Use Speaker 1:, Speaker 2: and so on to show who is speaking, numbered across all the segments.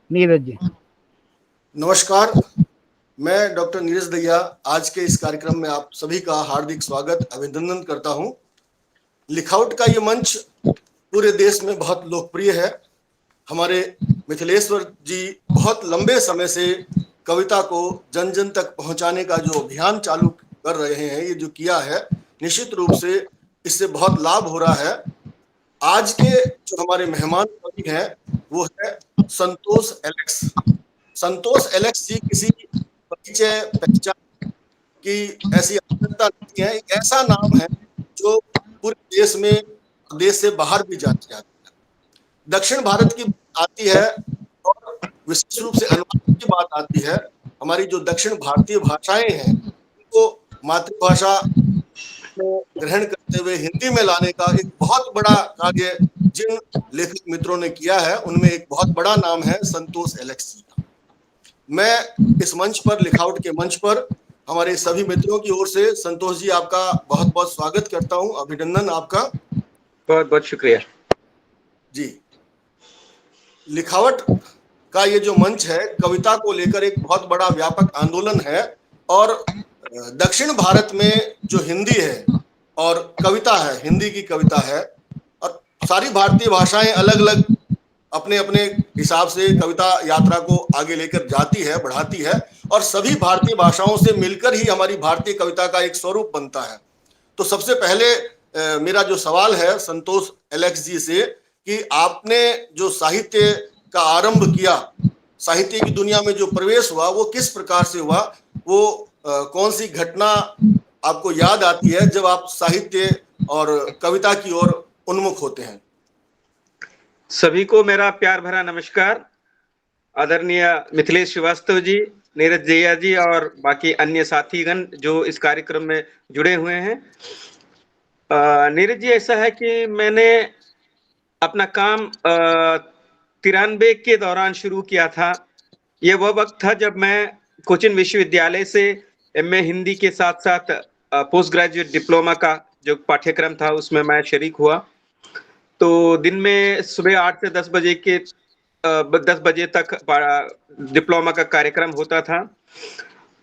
Speaker 1: नीरज जी।
Speaker 2: नमस्कार। मैं डॉक्टर नीरज दहिया आज के इस कार्यक्रम में आप सभी का हार्दिक स्वागत अभिनंदन करता हूं। लिखावट का ये मंच पूरे देश में बहुत लोकप्रिय है। हमारे मिथिलेश्वर जी बहुत लंबे समय से कविता को जन जन तक पहुंचाने का जो अभियान चालू कर रहे हैं, ये जो किया है, निश्चित रूप से इससे बहुत लाभ हो रहा है। आज के जो हमारे मेहमान कवि हैं वो है संतोष एलेक्स। संतोष एलेक्स जी किसी परिचय पहचान की ऐसी आवश्यकता नहीं है। एक ऐसा नाम है जो पूरे देश में, देश से बाहर भी जाना जाता है। दक्षिण भारत की बात आती है और विशेष रूप से अनुवाद की बात आती है। हमारी जो दक्षिण भारतीय भाषाएं हैं उनको मातृभाषा में ग्रहण करते हुए हिंदी में लाने का एक बहुत बड़ा कार्य जिन लेखक मित्रों ने किया है, उनमें एक बहुत बड़ा नाम है संतोष एलेक्स जी का। मैं इस मंच पर, लिखावट के मंच पर, हमारे सभी मित्रों की ओर से संतोष जी आपका बहुत बहुत स्वागत करता हूं, अभिनंदन आपका।
Speaker 3: बहुत बहुत शुक्रिया
Speaker 2: जी। लिखावट का ये जो मंच है, कविता को लेकर एक बहुत बड़ा व्यापक आंदोलन है। और दक्षिण भारत में जो हिंदी है और कविता है, हिंदी की कविता है, और सारी भारतीय भाषाएं अलग अलग अपने अपने हिसाब से कविता यात्रा को आगे लेकर जाती है, बढ़ाती है, और सभी भारतीय भाषाओं से मिलकर ही हमारी भारतीय कविता का एक स्वरूप बनता है। तो सबसे पहले मेरा जो सवाल है संतोष एलेक्स जी से कि आपने जो साहित्य का आरंभ किया, साहित्य की दुनिया में जो प्रवेश हुआ, वो किस प्रकार से हुआ? वो कौन सी घटना आपको याद आती है जब आप साहित्य और कविता की ओर उन्मुख होते हैं?
Speaker 3: सभी को मेरा प्यार भरा नमस्कार। आदरणीय मिथिलेश श्रीवास्तव जी, नीरज दहिया जी और बाकी अन्य साथीगण जो इस कार्यक्रम में जुड़े हुए हैं। नीरज जी, ऐसा है कि मैंने अपना काम 93 के दौरान शुरू किया था। ये वह वक्त था जब मैं कोचिन विश्वविद्यालय से एमए हिंदी के साथ साथ पोस्ट ग्रेजुएट डिप्लोमा का जो पाठ्यक्रम था उसमें मैं शरीक हुआ। तो दिन में सुबह 8 से 10 बजे के 10 बजे तक डिप्लोमा का कार्यक्रम होता था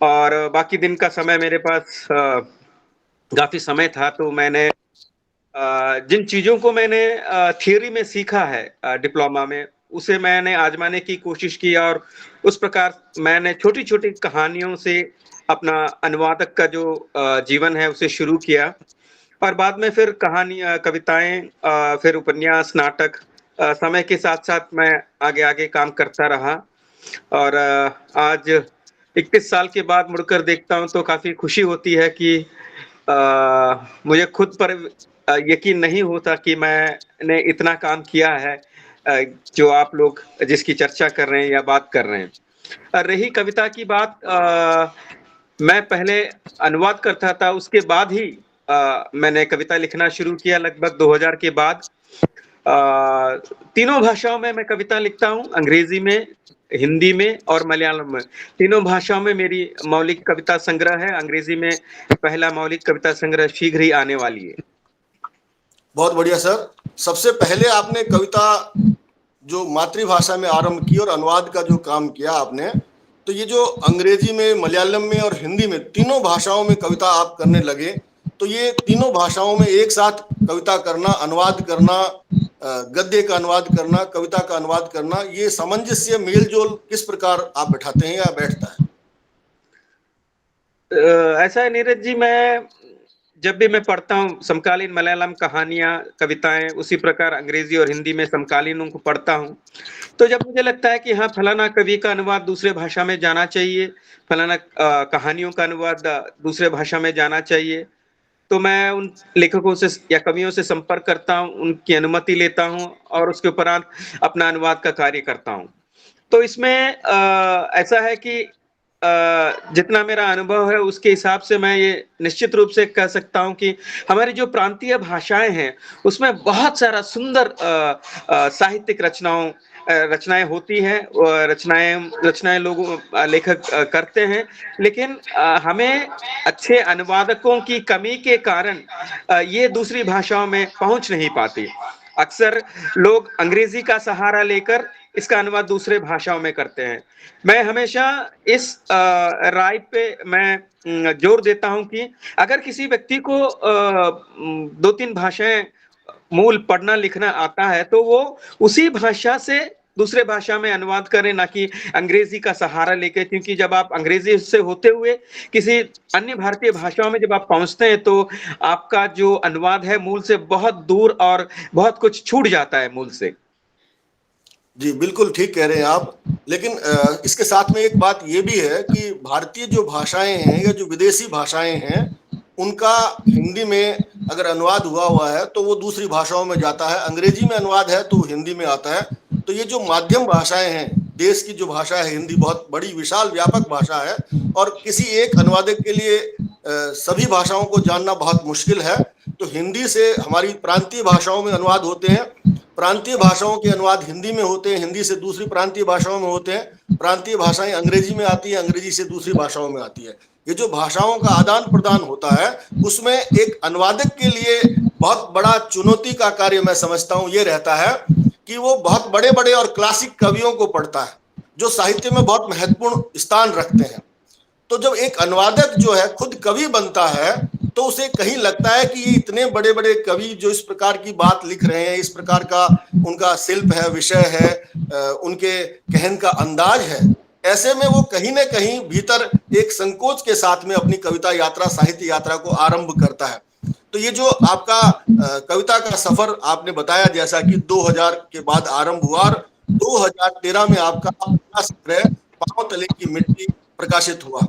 Speaker 3: और बाकी दिन का समय मेरे पास काफी समय था। तो मैंने जिन चीजों को मैंने थियोरी में सीखा है डिप्लोमा में, उसे मैंने आजमाने की कोशिश की और उस प्रकार मैंने छोटी छोटी कहानियों से अपना अनुवादक का जो जीवन है उसे शुरू किया और बाद में फिर कहानी, कविताएं, फिर उपन्यास, नाटक, समय के साथ साथ मैं आगे आगे काम करता रहा। और आज 21 साल के बाद मुड़कर देखता हूं तो काफी खुशी होती है कि मुझे खुद पर यकीन नहीं होता कि मैंने इतना काम किया है जो आप लोग जिसकी चर्चा कर रहे हैं या बात कर रहे हैं। रही कविता की बात, मैं पहले अनुवाद करता था, उसके बाद ही मैंने कविता लिखना शुरू किया लगभग 2000 के बाद। तीनों भाषाओं में मैं कविता लिखता हूँ, अंग्रेजी में, हिंदी में और मलयालम में। तीनों भाषाओं में मेरी मौलिक कविता संग्रह है। अंग्रेजी में पहला मौलिक कविता संग्रह शीघ्र ही आने वाली है।
Speaker 2: बहुत बढ़िया सर। सबसे पहले आपने कविता जो मातृभाषा में आरंभ की और अनुवाद का जो काम किया आपने, तो ये जो अंग्रेजी में, मलयालम में और हिंदी में, तीनों भाषाओं में कविता आप करने लगे, तो ये तीनों भाषाओं में एक साथ कविता करना, अनुवाद करना, गद्य का अनुवाद करना, कविता का अनुवाद करना, ये सामंजस्य, मेल जोल किस प्रकार आप बैठाते हैं या बैठता है?
Speaker 3: ऐसा है नीरज जी, मैं जब भी मैं पढ़ता हूँ समकालीन मलयालम कहानियां, कविताएं, उसी प्रकार अंग्रेजी और हिंदी में समकालीनों को पढ़ता हूँ, तो जब मुझे लगता है कि हाँ फलाना कवि का अनुवाद दूसरे भाषा में जाना चाहिए, फलाना कहानियों का अनुवाद दूसरे भाषा में जाना चाहिए, तो मैं उन लेखकों से या कवियों से संपर्क करता हूँ, उनकी अनुमति लेता हूँ और उसके उपरांत अपना अनुवाद का कार्य करता हूँ। तो इसमें ऐसा है कि जितना मेरा अनुभव है उसके हिसाब से मैं ये निश्चित रूप से कह सकता हूं कि हमारी जो प्रांतीय भाषाएं हैं उसमें बहुत सारा सुंदर साहित्यिक रचनाएं होती हैं, रचनाएं लेखक करते हैं, लेकिन हमें अच्छे अनुवादकों की कमी के कारण ये दूसरी भाषाओं में पहुंच नहीं पाती। अक्सर लोग अंग्रेजी का सहारा लेकर इसका अनुवाद दूसरे भाषाओं में करते हैं। मैं हमेशा इस राय पे मैं जोर देता हूँ कि अगर किसी व्यक्ति को 2-3 भाषाएँ मूल पढ़ना लिखना आता है, तो वो उसी भाषा से दूसरे भाषा में अनुवाद करें, ना कि अंग्रेजी का सहारा लेके, क्योंकि जब आप अंग्रेजी से होते हुए किसी अन्य भारतीय भाषाओं में जब आप पहुँचते हैं, तो आपका जो अनुवाद है मूल से बहुत दूर और बहुत कुछ छूट जाता है मूल से।
Speaker 2: जी, बिल्कुल ठीक कह रहे हैं आप। लेकिन इसके साथ में एक बात ये भी है कि भारतीय जो भाषाएं हैं या जो विदेशी भाषाएं हैं, उनका हिंदी में अगर अनुवाद हुआ है तो वो दूसरी भाषाओं में जाता है, अंग्रेजी में अनुवाद है तो हिंदी में आता है। तो ये जो माध्यम भाषाएं हैं, देश की जो भाषा है हिंदी बहुत बड़ी विशाल व्यापक भाषा है, और किसी एक अनुवादक के लिए सभी भाषाओं को जानना बहुत मुश्किल है। तो हिंदी से हमारी प्रांतीय भाषाओं में अनुवाद होते हैं, प्रांतीय भाषाओं के अनुवाद हिंदी में होते हैं, हिंदी से दूसरी प्रांतीय भाषाओं में होते हैं, प्रांतीय भाषाएं अंग्रेजी में आती है, अंग्रेजी से दूसरी भाषाओं में आती है। ये जो भाषाओं का आदान प्रदान होता है, उसमें एक अनुवादक के लिए बहुत बड़ा चुनौती का कार्य मैं समझता हूं ये रहता है कि वो बहुत बड़े बड़े और क्लासिक कवियों को पढ़ता है, जो साहित्य में बहुत महत्वपूर्ण स्थान रखते हैं। तो जब एक अनुवादक जो है खुद कवि बनता है, तो उसे कहीं लगता है कि ये इतने बड़े बड़े कवि जो इस प्रकार की बात लिख रहे हैं, इस प्रकार का उनका शिल्प है, विषय है, उनके कहन का अंदाज है, ऐसे में वो कहीं ना कहीं भीतर एक संकोच के साथ में अपनी कविता यात्रा, साहित्य यात्रा को आरंभ करता है। तो ये जो आपका कविता का सफर आपने बताया, जैसा कि 2000 के बाद आरंभ हुआ और 2013 में आपका पहला संग्रह पांव तले की मिट्टी प्रकाशित हुआ।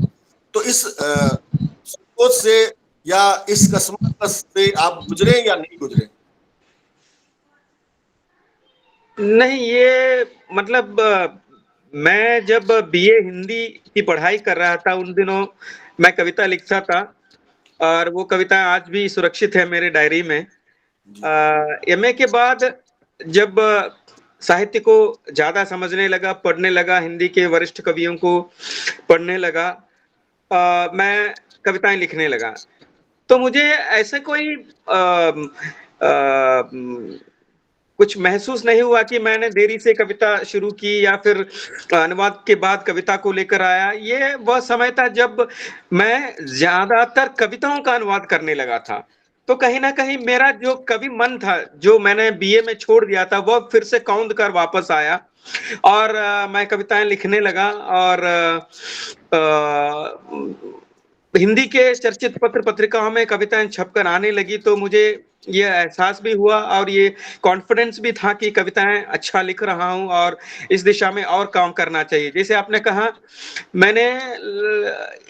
Speaker 2: तो इस संकोच से या इस कसमत से आप गुजरे या नहीं गुजरे?
Speaker 3: नहीं, ये मतलब मैं जब बीए हिंदी की पढ़ाई कर रहा था, उन दिनों मैं कविता लिखता था और वो कविता आज भी सुरक्षित है मेरे डायरी में। एमए के बाद जब साहित्य को ज़्यादा समझने लगा, पढ़ने लगा, हिंदी के वरिष्ठ कवियों को पढ़ने लगा, मैं कविताएँ लिखने लगा। तो मुझे ऐसे कोई कुछ महसूस नहीं हुआ कि मैंने देरी से कविता शुरू की या फिर अनुवाद के बाद कविता को लेकर आया। ये वह समय था जब मैं ज़्यादातर कविताओं का अनुवाद करने लगा था। तो कहीं न कहीं मेरा जो कवि मन था, जो मैंने बीए में छोड़ दिया था, वह फिर से कौंध कर वापस आया और मैं कविताएँ लिखने लगा और हिंदी के चर्चित पत्र-पत्रिकाओं में कविताएँ छपकर आने लगी, तो मुझे ये एहसास भी हुआ और ये कॉन्फिडेंस भी था कि कविताएँ अच्छा लिख रहा हूँ और इस दिशा में और काम करना चाहिए। जैसे आपने कहा, मैंने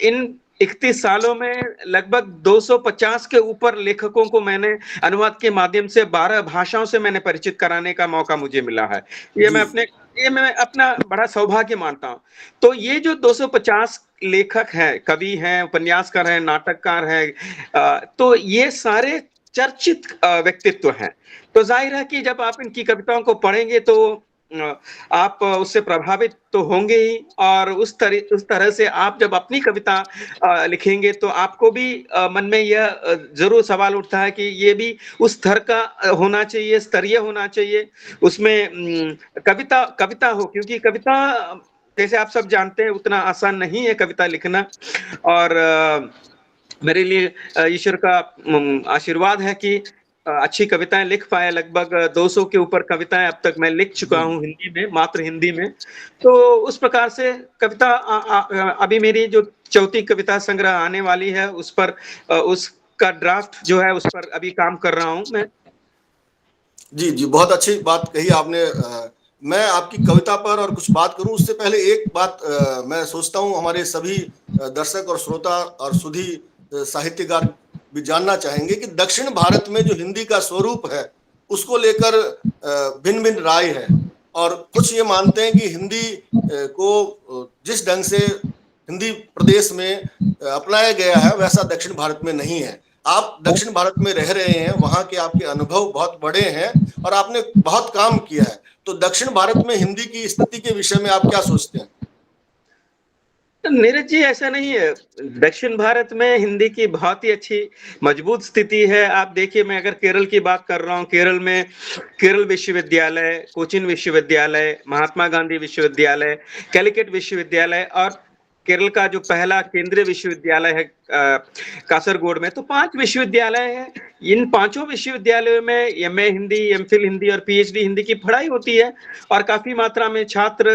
Speaker 3: इन 31 सालों में लगभग 250 के ऊपर लेखकों को मैंने अनुवाद के माध्यम से 12 भाषाओं से मैंने परिचित कराने का मौका मुझे मिला है। ये मैं अपना बड़ा सौभाग्य मानता हूँ। तो ये जो 250 लेखक हैं, कवि हैं, उपन्यासकार हैं, नाटककार हैं, तो ये सारे चर्चित व्यक्तित्व हैं। तो ज़ाहिर है कि जब आप इनकी कविताओं को पढ़ेंगे तो आप उससे प्रभावित तो होंगे ही और उस तरह से आप जब अपनी कविता लिखेंगे तो आपको भी मन में यह ज़रूर सवाल उठता है कि ये भी उस स्तर का होना चाहिए, स्तरीय होना चाहिए। उसमें कविता हो, क्योंकि कविता जैसे आप सब जानते हैं उतना आसान नहीं है कविता लिखना और मेरे लिए ईश्वर का आशीर्वाद है कि अच्छी कविताएँ लिख पाया। लगभग 200 के ऊपर कविताएँ अब तक मैं लिख चुका हूँ हिंदी में, मात्र हिंदी में। तो उस प्रकार से कविता अभी मेरी जो चौथी कविता संग्रह आने वाली है, उस पर उसका ड्राफ्ट जो है, उस पर अभी काम कर रहा हूँ मैं।
Speaker 2: जी, जी, बहुत अच्छी बात कही आपने। मैं आपकी कविता पर और कुछ बात करूं, उससे पहले एक बात मैं सोचता हूं हमारे सभी दर्शक और श्रोता और सुधी साहित्यकार भी जानना चाहेंगे कि दक्षिण भारत में जो हिंदी का स्वरूप है, उसको लेकर भिन्न भिन्न राय है और कुछ ये मानते हैं कि हिंदी को जिस ढंग से हिंदी प्रदेश में अपनाया गया है, वैसा दक्षिण भारत में नहीं है। आप दक्षिण भारत में रह रहे हैं, वहां के आपके अनुभव बहुत बड़े हैं और आपने बहुत काम किया है। तो दक्षिण भारत में हिंदी की स्थिति के विषय में आप क्या सोचते हैं?
Speaker 3: नीरज जी, ऐसा नहीं है। दक्षिण भारत में हिंदी की बहुत ही अच्छी मजबूत स्थिति है। आप देखिए, मैं अगर केरल की बात कर रहा हूँ, केरल में केरल विश्वविद्यालय, कोचीन विश्वविद्यालय, महात्मा गांधी विश्वविद्यालय, कैलिकट विश्वविद्यालय और केरल का जो पहला केंद्रीय विश्वविद्यालय है कासरगोड में, तो 5 विश्वविद्यालय हैं। इन पांचों विश्वविद्यालयों में एमए हिंदी, एमफिल हिंदी और पीएचडी हिंदी की पढ़ाई होती है और काफी मात्रा में छात्र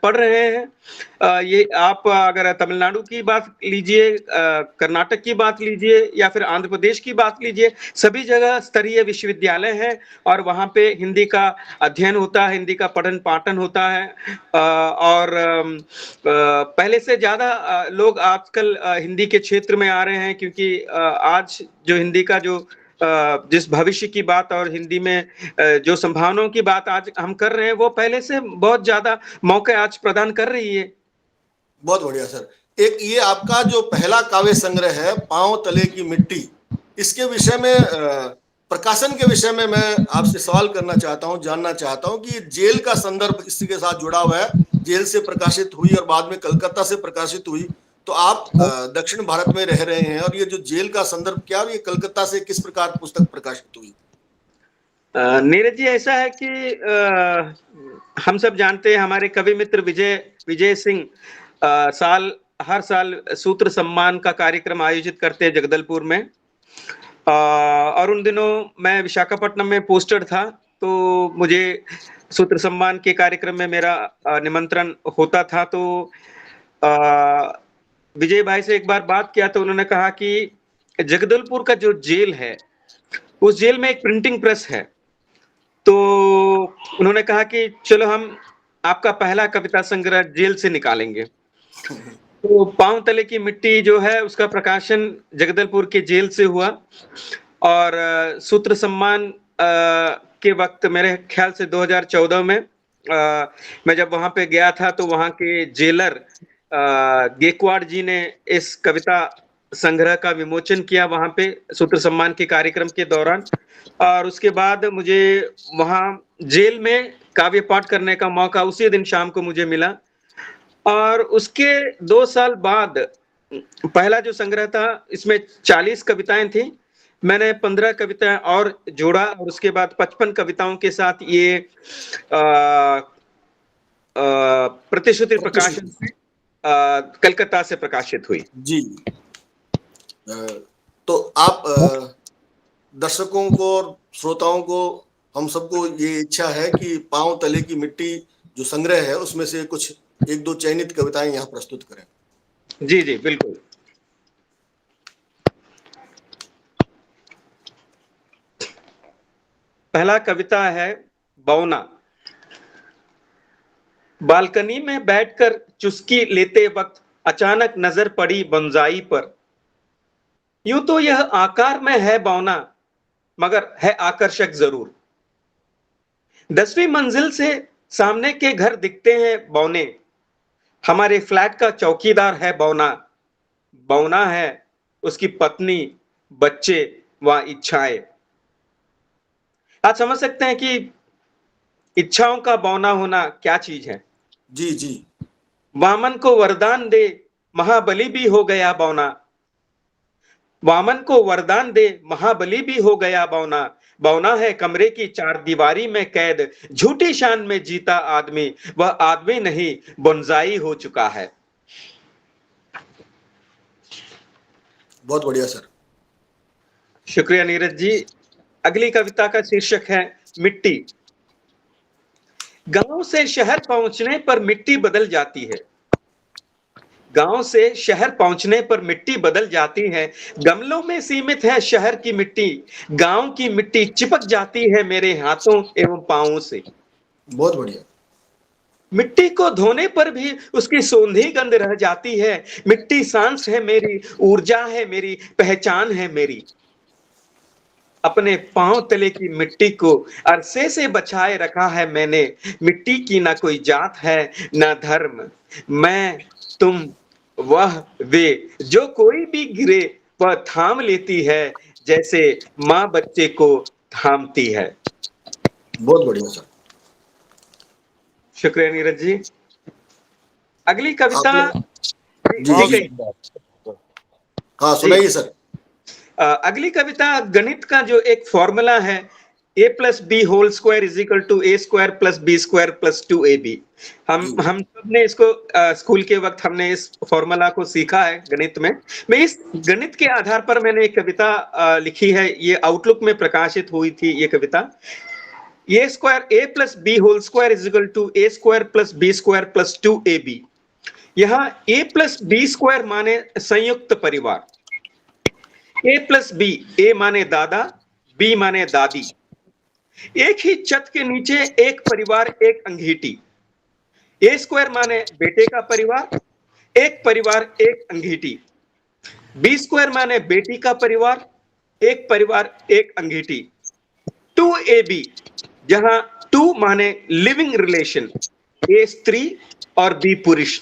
Speaker 3: पढ़ रहे हैं। ये आप अगर तमिलनाडु की बात लीजिए, कर्नाटक की बात लीजिए या फिर आंध्र प्रदेश की बात लीजिए, सभी जगह स्तरीय विश्वविद्यालय है और वहां पे हिंदी का अध्ययन होता है, हिंदी का पठन पाठन होता है। और पहले से ज्यादा लोग आजकल हिंदी के क्षेत्र में आ रहे हैं, क्योंकि आज जो हिंदी का जो जिस भविष्य की बात और हिंदी में जो संभावनाओं की बात आज हम कर रहे हैं, वो पहले से बहुत ज्यादा मौके आज प्रदान कर रही है।
Speaker 2: बहुत बढ़िया सर। एक ये आपका जो पहला काव्य संग्रह है, पांव तले की मिट्टी, इसके विषय में प्रकाशन के विषय में मैं आपसे सवाल करना चाहता हूं, जानना चाहता हूं कि जेल का संदर्भ इसके साथ जुड़ा हुआ है। जेल से प्रकाशित हुई और बाद में कलकत्ता से प्रकाशित हुई, तो आप दक्षिण भारत में रह रहे हैं और ये जो जेल का संदर्भ, क्या ये कलकत्ता से किस प्रकार पुस्तक प्रकाशित हुई?
Speaker 3: नीरज जी, ऐसा है कि हम सब जानते हैं, हमारे कवि मित्र विजय विजय सिंह हर साल सूत्र सम्मान का कार्यक्रम आयोजित करते हैं जगदलपुर में। और उन दिनों मैं विशाखापट्टनम में पोस्टेड था, तो मुझे सूत्र सम्मान के कार्यक्रम में मेरा निमंत्रण होता था। तो विजय भाई से एक बार बात किया तो उन्होंने कहा कि जगदलपुर का जो जेल है, उस जेल में एक प्रिंटिंग प्रेस है। तो उन्होंने कहा कि चलो हम आपका पहला कविता संग्रह जेल से निकालेंगे। तो पांव तले की मिट्टी जो है, उसका प्रकाशन जगदलपुर के जेल से हुआ और सूत्र सम्मान के वक्त, मेरे ख्याल से 2014 में मैं जब वहां पे गया था, तो वहां के जेलर गेकवाड़ जी ने इस कविता संग्रह का विमोचन किया वहां पे सूत्र सम्मान के कार्यक्रम के दौरान। और उसके बाद मुझे वहां जेल में काव्य पाठ करने का मौका उसी दिन शाम को मुझे मिला। और उसके 2 साल बाद पहला जो संग्रह था, इसमें 40 कविताएं थी। मैंने 15 कविताएं और जोड़ा और उसके बाद 55 कविताओं के साथ ये प्रतिश्रुति प्रकाशन से कलकत्ता से प्रकाशित हुई।
Speaker 2: जी। तो आप दर्शकों को और श्रोताओं को, हम सबको ये इच्छा है कि पांव तले की मिट्टी जो संग्रह है, उसमें से कुछ 1-2 चयनित कविताएं यहाँ प्रस्तुत करें।
Speaker 3: जी जी, बिल्कुल। पहला कविता है बौना। बालकनी में बैठकर चुस्की लेते वक्त अचानक नजर पड़ी बोंसाई पर। यूं तो यह आकार में है बौना, मगर है आकर्षक जरूर। 10वीं मंजिल से सामने के घर दिखते हैं बौने। हमारे फ्लैट का चौकीदार है बौना। बौना है उसकी पत्नी, बच्चे व इच्छाएं। आप समझ सकते हैं कि इच्छाओं का बौना होना क्या चीज है।
Speaker 2: जी जी।
Speaker 3: वामन को वरदान दे, महाबली भी हो गया बौना। वामन को वरदान दे, महाबली भी हो गया बौना। बौना है कमरे की 4 दीवारी में कैद, झूठी शान में जीता आदमी, वह आदमी नहीं बोंसाई हो चुका है।
Speaker 2: बहुत बढ़िया सर।
Speaker 3: शुक्रिया नीरज जी। अगली कविता का शीर्षक है मिट्टी। गांव से शहर पहुंचने पर मिट्टी बदल जाती है। गांव से शहर पहुंचने पर मिट्टी बदल जाती है। गमलों में सीमित है शहर की मिट्टी। गांव की मिट्टी चिपक जाती है मेरे हाथों एवं पांवों से।
Speaker 2: बहुत बढ़िया।
Speaker 3: मिट्टी को धोने पर भी उसकी सौंधी गंध रह जाती है। मिट्टी सांस है मेरी, ऊर्जा है मेरी, पहचान है मेरी। अपने पांव तले की मिट्टी को अरसे से बचाए रखा है मैंने। मिट्टी की ना कोई जात है ना धर्म। मैं, तुम, वह, वे, जो कोई भी गिरे वह थाम लेती है, जैसे माँ बच्चे को थामती है।
Speaker 2: बहुत बढ़िया सर।
Speaker 3: शुक्रिया नीरज जी। अगली कविता
Speaker 2: आपने जी
Speaker 3: ठीक
Speaker 2: जी,
Speaker 3: है
Speaker 2: हाँ
Speaker 3: जी।
Speaker 2: सुनाइए सर।
Speaker 3: अगली कविता गणित का जो एक फॉर्मूला है, a+b² = a² + b² + 2ab। हम
Speaker 2: जी
Speaker 3: सबने इसको स्कूल के वक्त हमने इस फॉर्मूला को सीखा है गणित में। मैं इस गणित के आधार पर मैंने एक कविता लिखी है, ये आउटलुक में प्रकाशित हुई थी ये कविता। a+b² + b² + 2ab। यहाँ a+b² माने संयुक्त परिवार। a+b, a माने दादा, b माने दादी। एक ही छत के नीचे एक परिवार, एक अंगीठी। a² माने बेटे का परिवार, एक परिवार एक अंगीठी। b² माने बेटी का परिवार, एक परिवार एक अंगीठी। 2ab, जहां 2 माने लिविंग रिलेशन, a स्त्री और b पुरुष।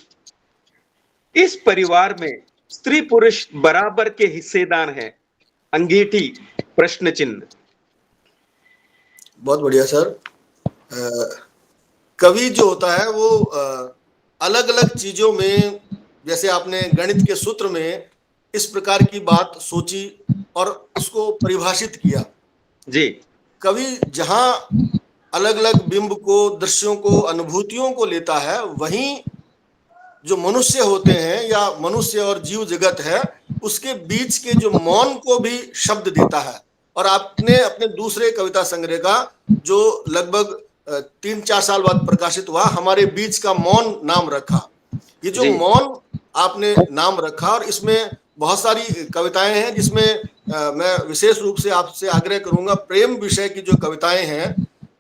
Speaker 3: इस परिवार में स्त्री पुरुष बराबर के हिस्सेदार हैं। अंगीठी प्रश्न चिन्ह।
Speaker 2: बहुत बढ़िया सर। कवि जो होता है वो अलग अलग चीजों में, जैसे आपने गणित के सूत्र में इस प्रकार की बात सोची और उसको परिभाषित किया।
Speaker 3: जी
Speaker 2: कवि जहां अलग अलग बिंब को, दृश्यों को, अनुभूतियों को लेता है, वहीं जो मनुष्य होते हैं या मनुष्य और जीव जगत है, उसके बीच के जो मौन को भी शब्द देता है। और आपने अपने दूसरे कविता संग्रह का, जो लगभग 3-4 साल बाद प्रकाशित हुआ, हमारे बीच का मौन नाम रखा। ये जो
Speaker 3: जी
Speaker 2: मौन आपने नाम रखा, और इसमें बहुत सारी कविताएं हैं जिसमें मैं विशेष रूप से आपसे आग्रह करूंगा, प्रेम विषय की जो कविताएं हैं,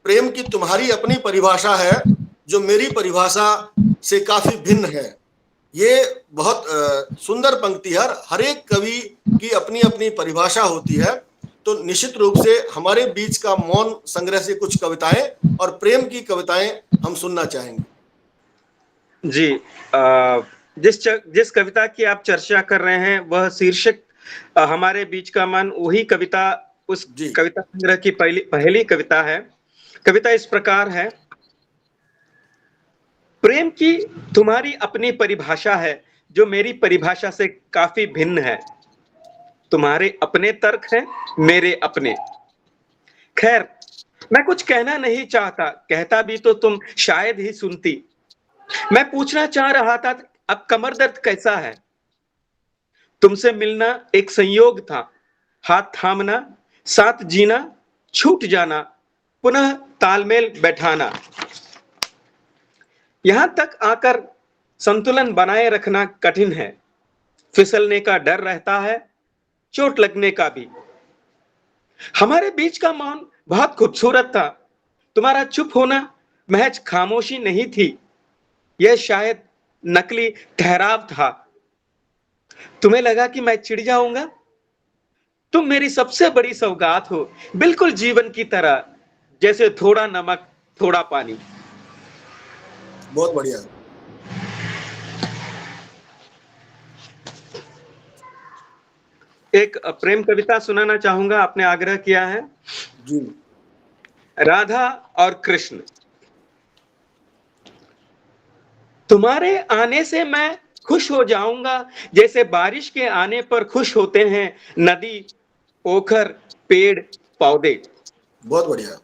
Speaker 2: प्रेम की तुम्हारी अपनी परिभाषा है जो मेरी परिभाषा से काफी भिन्न है। ये बहुत सुंदर पंक्ति है। हर एक कवि की अपनी अपनी परिभाषा होती है। तो निश्चित रूप से हमारे बीच का मौन संग्रह से कुछ कविताएं और प्रेम की कविताएं हम सुनना चाहेंगे।
Speaker 3: जी। जिस कविता की आप चर्चा कर रहे हैं वह शीर्षक हमारे बीच का मन, वही कविता उस
Speaker 2: जी
Speaker 3: कविता संग्रह की पहली कविता है। कविता इस प्रकार है। प्रेम की तुम्हारी अपनी परिभाषा है जो मेरी परिभाषा से काफी भिन्न है। तुम्हारे अपने तर्क हैं, मेरे अपने। खैर, मैं कुछ कहना नहीं चाहता, कहता भी तो तुम शायद ही सुनती। मैं पूछना चाह रहा था, अब कमर दर्द कैसा है? तुमसे मिलना एक संयोग था, हाथ थामना, साथ जीना, छूट जाना, पुनः तालमेल बैठाना। यहां तक आकर संतुलन बनाए रखना कठिन है। फिसलने का डर रहता है, चोट लगने का भी। हमारे बीच का मौन बहुत खूबसूरत था। तुम्हारा चुप होना महज खामोशी नहीं थी, यह शायद नकली ठहराव था। तुम्हें लगा कि मैं चिढ़ जाऊंगा? तुम मेरी सबसे बड़ी सौगात हो, बिल्कुल जीवन की तरह, जैसे थोड़ा नमक, थोड़ा पानी।
Speaker 2: बहुत बढ़िया।
Speaker 3: एक प्रेम कविता सुनाना चाहूंगा, आपने आग्रह किया है।
Speaker 2: जी
Speaker 3: राधा और कृष्ण। तुम्हारे आने से मैं खुश हो जाऊंगा, जैसे बारिश के आने पर खुश होते हैं नदी, पोखर, पेड़, पौधे।
Speaker 2: बहुत बढ़िया।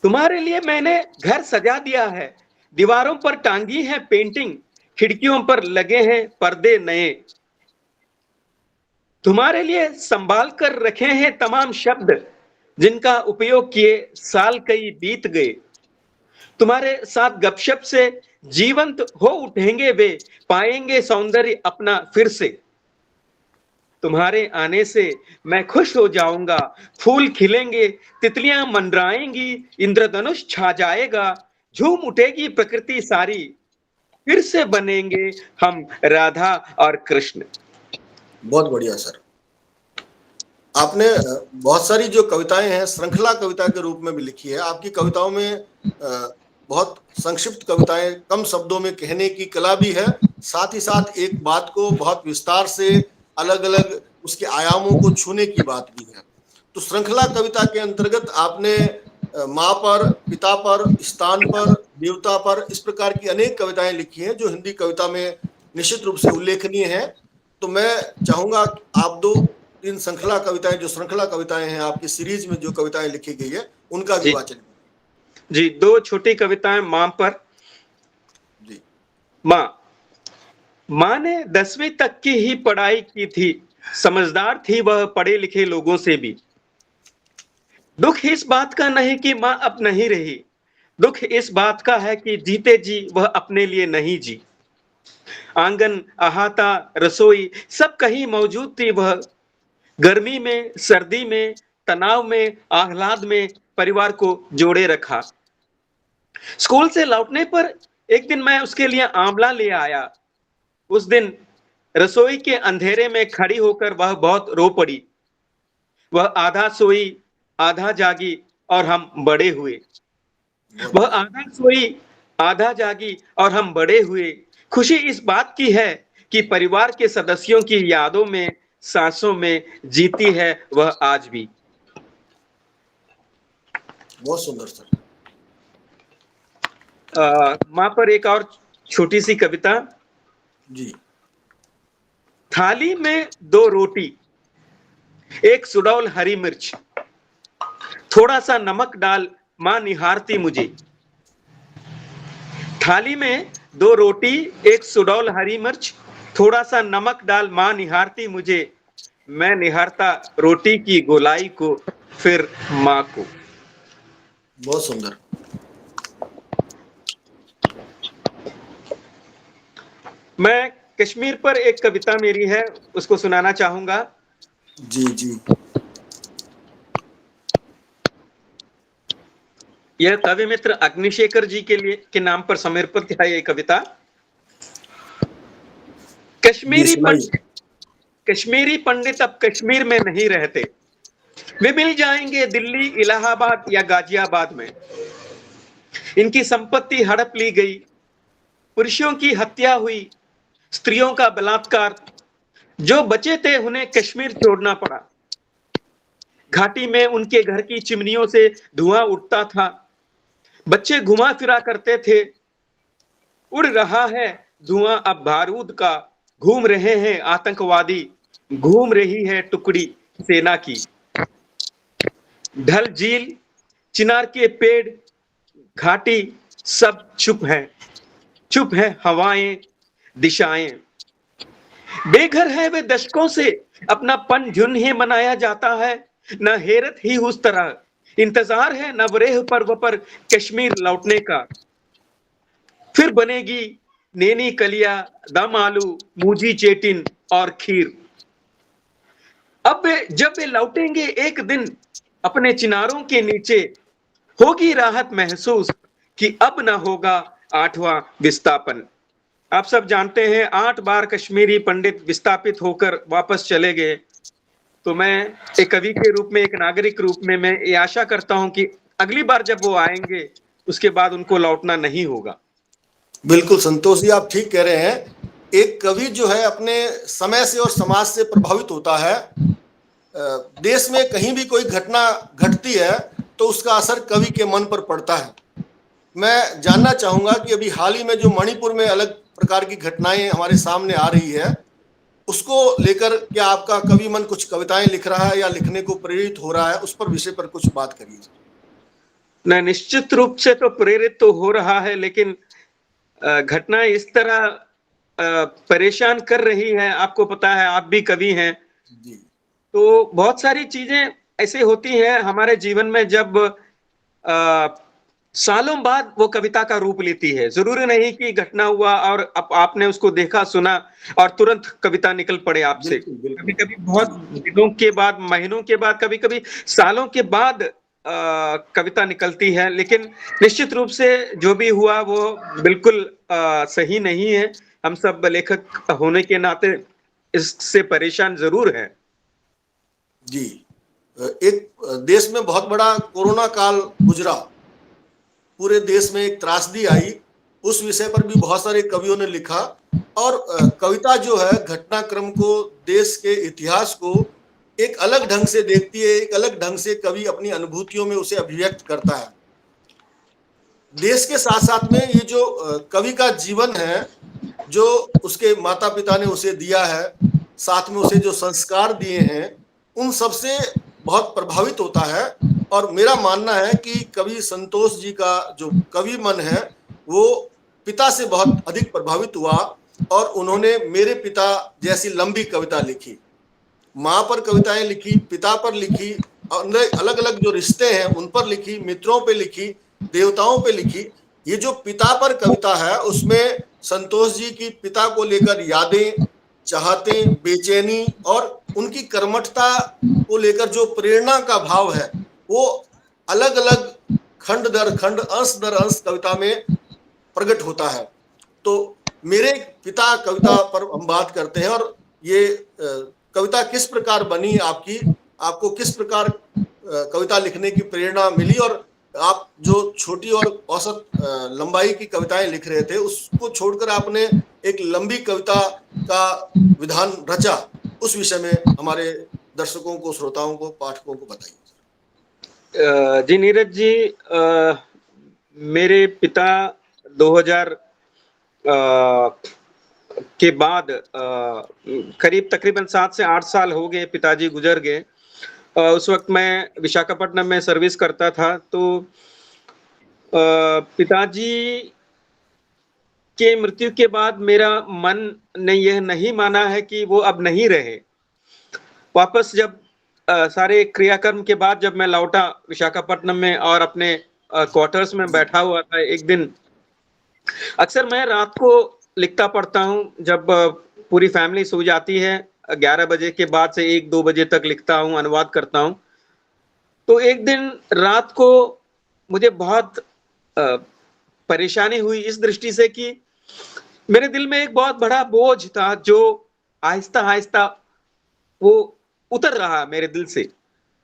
Speaker 3: तुम्हारे लिए मैंने घर सजा दिया है, दीवारों पर टांगी है पेंटिंग, खिड़कियों पर लगे हैं पर्दे नए। तुम्हारे लिए संभाल कर रखे हैं तमाम शब्द, जिनका उपयोग किए साल कई बीत गए। तुम्हारे साथ गपशप से जीवंत हो उठेंगे वे, पाएंगे सौंदर्य अपना फिर से। तुम्हारे आने से मैं खुश हो जाऊंगा, फूल खिलेंगे, तितलियां मंडराएंगी, इंद्रधनुष छा जाएगा, झूम उठेगी प्रकृति सारी, फिर से बनेंगे हम राधा और कृष्ण।
Speaker 2: बहुत बढ़िया सर। आपने बहुत सारी जो कविताएं हैं श्रृंखला कविता के रूप में भी लिखी है। आपकी कविताओं में बहुत संक्षिप्त कविताएं, कम शब्दों में कहने की कला भी है, साथ ही साथ एक बात को बहुत विस्तार से अलग अलग उसके आयामों को छूने की बात भी है। तो श्रृंखला कविता के अंतर्गत आपने माँ पर, पिता पर, स्थान पर, देवता पर, इस प्रकार की अनेक कविताएं लिखी हैं जो हिंदी कविता में निश्चित रूप से उल्लेखनीय है। तो मैं चाहूंगा आप 2-3 श्रृंखला कविताएं हैं आपकी सीरीज में जो कविताएं लिखी गई है उनका भी
Speaker 3: जी
Speaker 2: वाचन।
Speaker 3: जी, 2 छोटी कविताएं माँ पर।
Speaker 2: जी।
Speaker 3: माँ। माँ ने 10वीं तक की ही पढ़ाई की थी, समझदार थी वह पढ़े लिखे लोगों से भी। दुख इस बात का नहीं कि माँ अब नहीं रही, दुख इस बात का है कि जीते जी वह अपने लिए नहीं जी। आंगन, अहाता, रसोई सब कहीं मौजूद थी वह। गर्मी में, सर्दी में, तनाव में, आह्लाद में परिवार को जोड़े रखा। स्कूल से लौटने पर एक दिन मैं उसके लिए आंवला ले आया। उस दिन रसोई के अंधेरे में खड़ी होकर वह बहुत रो पड़ी। वह आधा सोई, आधा जागी और हम बड़े हुए।
Speaker 2: बहुत
Speaker 3: वह
Speaker 2: बढ़िया।
Speaker 3: आधा सोई, आधा जागी और हम बड़े हुए। खुशी इस बात की है कि परिवार के सदस्यों की यादों में, सांसों में जीती है वह आज भी।
Speaker 2: बहुत सुंदर सर।
Speaker 3: माँ पर एक और छोटी सी कविता।
Speaker 2: जी।
Speaker 3: थाली में 2 रोटी, एक सुडौल हरी मिर्च, थोड़ा सा नमक डाल माँ निहारती मुझे। थाली में 2 रोटी, एक सुडौल हरी मिर्च, थोड़ा सा नमक डाल माँ निहारती मुझे। मैं निहारता रोटी की गोलाई को, फिर माँ को।
Speaker 2: बहुत सुंदर।
Speaker 3: मैं कश्मीर पर एक कविता मेरी है, उसको सुनाना चाहूंगा।
Speaker 2: जी जी।
Speaker 3: यह कवि मित्र अग्निशेखर जी के नाम पर समर्पित है ये कविता।
Speaker 2: जी
Speaker 3: कश्मीरी
Speaker 2: सुनाइए।
Speaker 3: पंडित कश्मीरी पंडित अब कश्मीर में नहीं रहते, वे मिल जाएंगे दिल्ली, इलाहाबाद या गाजियाबाद में। इनकी संपत्ति हड़प ली गई, पुरुषों की हत्या हुई, स्त्रियों का बलात्कार। जो बचे थे उन्हें कश्मीर छोड़ना पड़ा। घाटी में उनके घर की चिमनियों से धुआं उठता था। बच्चे घुमा फिरा करते थे। उड़ रहा है धुआं अब बारूद का, घूम रहे हैं आतंकवादी, घूम रही है टुकड़ी सेना की। ढल झील, चिनार के पेड़, घाटी सब चुप है हवाएं, दिशाएं। बेघर है वे दशकों से, अपना पन झुन ही मनाया जाता है। न हैरत ही उस तरह, इंतजार है नवरेह पर्व पर कश्मीर लौटने का। फिर बनेगी नैनी कलिया, दम आलू, मूजी चेटिन और खीर। जब वे लौटेंगे एक दिन अपने चिनारों के नीचे, होगी राहत महसूस कि अब ना होगा 8वां विस्थापन। आप सब जानते हैं 8 बार कश्मीरी पंडित विस्थापित होकर वापस चले गए। तो मैं एक कवि के रूप में, एक नागरिक रूप में मैं ये आशा करता हूं कि अगली बार जब वो आएंगे उसके बाद उनको लौटना नहीं होगा।
Speaker 2: बिल्कुल संतोष जी, आप ठीक कह रहे हैं। एक कवि जो है अपने समय से और समाज से प्रभावित होता है। देश में कहीं भी कोई घटना घटती है तो उसका असर कवि के मन पर पड़ता है। मैं जानना चाहूंगा कि अभी हाल ही में जो मणिपुर में अलग प्रकार की घटनाएं हमारे सामने आ रही है, उसको लेकर क्या आपका कवि मन कुछ कविताएं लिख रहा है या लिखने को प्रेरित हो रहा है? उस पर विषय पर कुछ बात करिए।
Speaker 3: न, निश्चित रूप से तो प्रेरित तो हो रहा है, लेकिन घटना इस तरह परेशान कर रही है। आपको पता है, आप भी कवि हैं,
Speaker 2: जी।
Speaker 3: तो बहुत सारी चीजें ऐसे होती हैं हमारे जीवन में जब सालों बाद वो कविता का रूप लेती है। जरूरी नहीं कि घटना हुआ और आपने उसको देखा सुना और तुरंत कविता निकल पड़े आपसे।
Speaker 2: बिल्कुल
Speaker 3: कभी
Speaker 2: बिल्कुल।
Speaker 3: कभी बहुत दिनों के बाद, महीनों के बाद, कभी कभी सालों के बाद कविता निकलती है। लेकिन निश्चित रूप से जो भी हुआ वो बिल्कुल सही नहीं है। हम सब लेखक होने के नाते इससे परेशान जरूर हैं।
Speaker 2: जी। एक देश में बहुत बड़ा कोरोना काल गुजरा, पूरे देश में एक त्रासदी आई। उस विषय पर भी बहुत सारे कवियों ने लिखा। और कविता जो है घटनाक्रम को, देश के इतिहास को एक अलग ढंग से देखती है। एक अलग ढंग से कवि अपनी अनुभूतियों में उसे अभिव्यक्त करता है। देश के साथ साथ में ये जो कवि का जीवन है, जो उसके माता पिता ने उसे दिया है, साथ में उसे जो संस्कार दिए हैं, उन सब से बहुत प्रभावित होता है। और मेरा मानना है कि कवि संतोष जी का जो कवि मन है वो पिता से बहुत अधिक प्रभावित हुआ, और उन्होंने मेरे पिता जैसी लंबी कविता लिखी, माँ पर कविताएं लिखी, पिता पर लिखी, अलग अलग जो रिश्ते हैं उन पर लिखी, मित्रों पे लिखी, देवताओं पे लिखी। ये जो पिता पर कविता है उसमें संतोष जी की पिता को लेकर यादें, चाहते, बेचैनी और उनकी कर्मठता को लेकर जो प्रेरणा का भाव है वो अलग अलग खंड दर खंड, अंश दर अंश कविता में प्रकट होता है। तो मेरे पिता कविता पर हम बात करते हैं, और ये कविता किस प्रकार बनी आपकी, आपको किस प्रकार कविता लिखने की प्रेरणा मिली, और आप जो छोटी और औसत लंबाई की कविताएं लिख रहे थे उसको छोड़कर आपने एक लंबी कविता का विधान रचा, उस विषय में हमारे दर्शकों को, श्रोताओं को, पाठकों को बताइए।
Speaker 3: जी नीरज जी, मेरे पिता 2000 के बाद करीब तकरीबन 7 से 8 साल हो गए, पिताजी गुजर गए। उस वक्त मैं विशाखापट्टनम में सर्विस करता था। तो पिताजी के मृत्यु के बाद मेरा मन ने यह नहीं माना है कि वो अब नहीं रहे। वापस जब सारे क्रियाकर्म के बाद जब मैं लौटा विशाखापट्टनम में और अपने क्वार्टर्स में बैठा हुआ था, एक दिन अक्सर मैं रात को लिखता पढ़ता हूँ, जब पूरी फैमिली सो जाती है 11 बजे के बाद से 1-2 बजे तक लिखता हूँ, अनुवाद करता हूँ। तो एक दिन रात को मुझे बहुत परेशानी हुई इस दृष्टि से कि मेरे दिल में एक बहुत बड़ा बोझ था जो आहिस्ता आहिस्ता वो उतर रहा मेरे दिल से।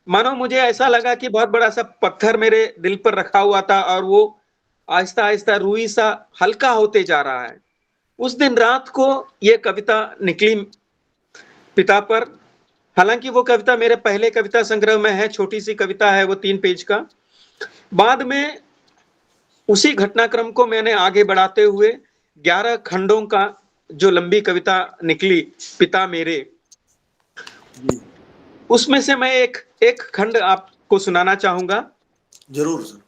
Speaker 3: मानो मुझे ऐसा लगा कि बहुत बड़ा सा पत्थर मेरे दिल पर रखा हुआ था और वो आहिस्ता आहिस्ता रुई सा हल्का होते जा रहा है। उस दिन रात को ये कविता निकली पिता पर। हालांकि वो कविता मेरे पहले कविता संग्रह में है, छोटी सी कविता है वो 3 पेज का। बाद में उसी घटनाक्रम को मैंने आगे बढ़ाते हुए 11 खंडों का जो लंबी कविता निकली पिता मेरे, उसमें से मैं एक खंड आपको सुनाना चाहूंगा।
Speaker 2: जरूर सर।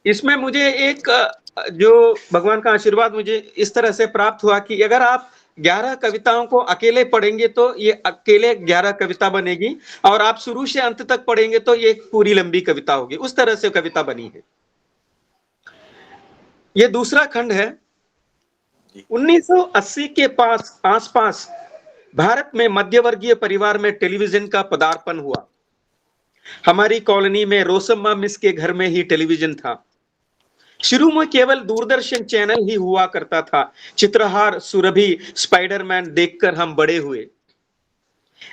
Speaker 3: इसमें मुझे एक जो भगवान का आशीर्वाद मुझे इस तरह से प्राप्त हुआ कि अगर आप 11 कविताओं को अकेले पढ़ेंगे तो ये अकेले 11 कविता बनेगी, और आप शुरू से अंत तक पढ़ेंगे तो ये एक पूरी लंबी कविता होगी। उस तरह से कविता बनी है। ये दूसरा खंड है। 1980 के आसपास भारत में मध्यवर्गीय परिवार में टेलीविजन का पदार्पण हुआ। हमारी कॉलोनी में रोसम्मा मिस के घर में ही टेलीविजन था। शुरू में केवल दूरदर्शन चैनल ही हुआ करता था। चित्रहार, सुरभि, स्पाइडरमैन देखकर हम बड़े हुए।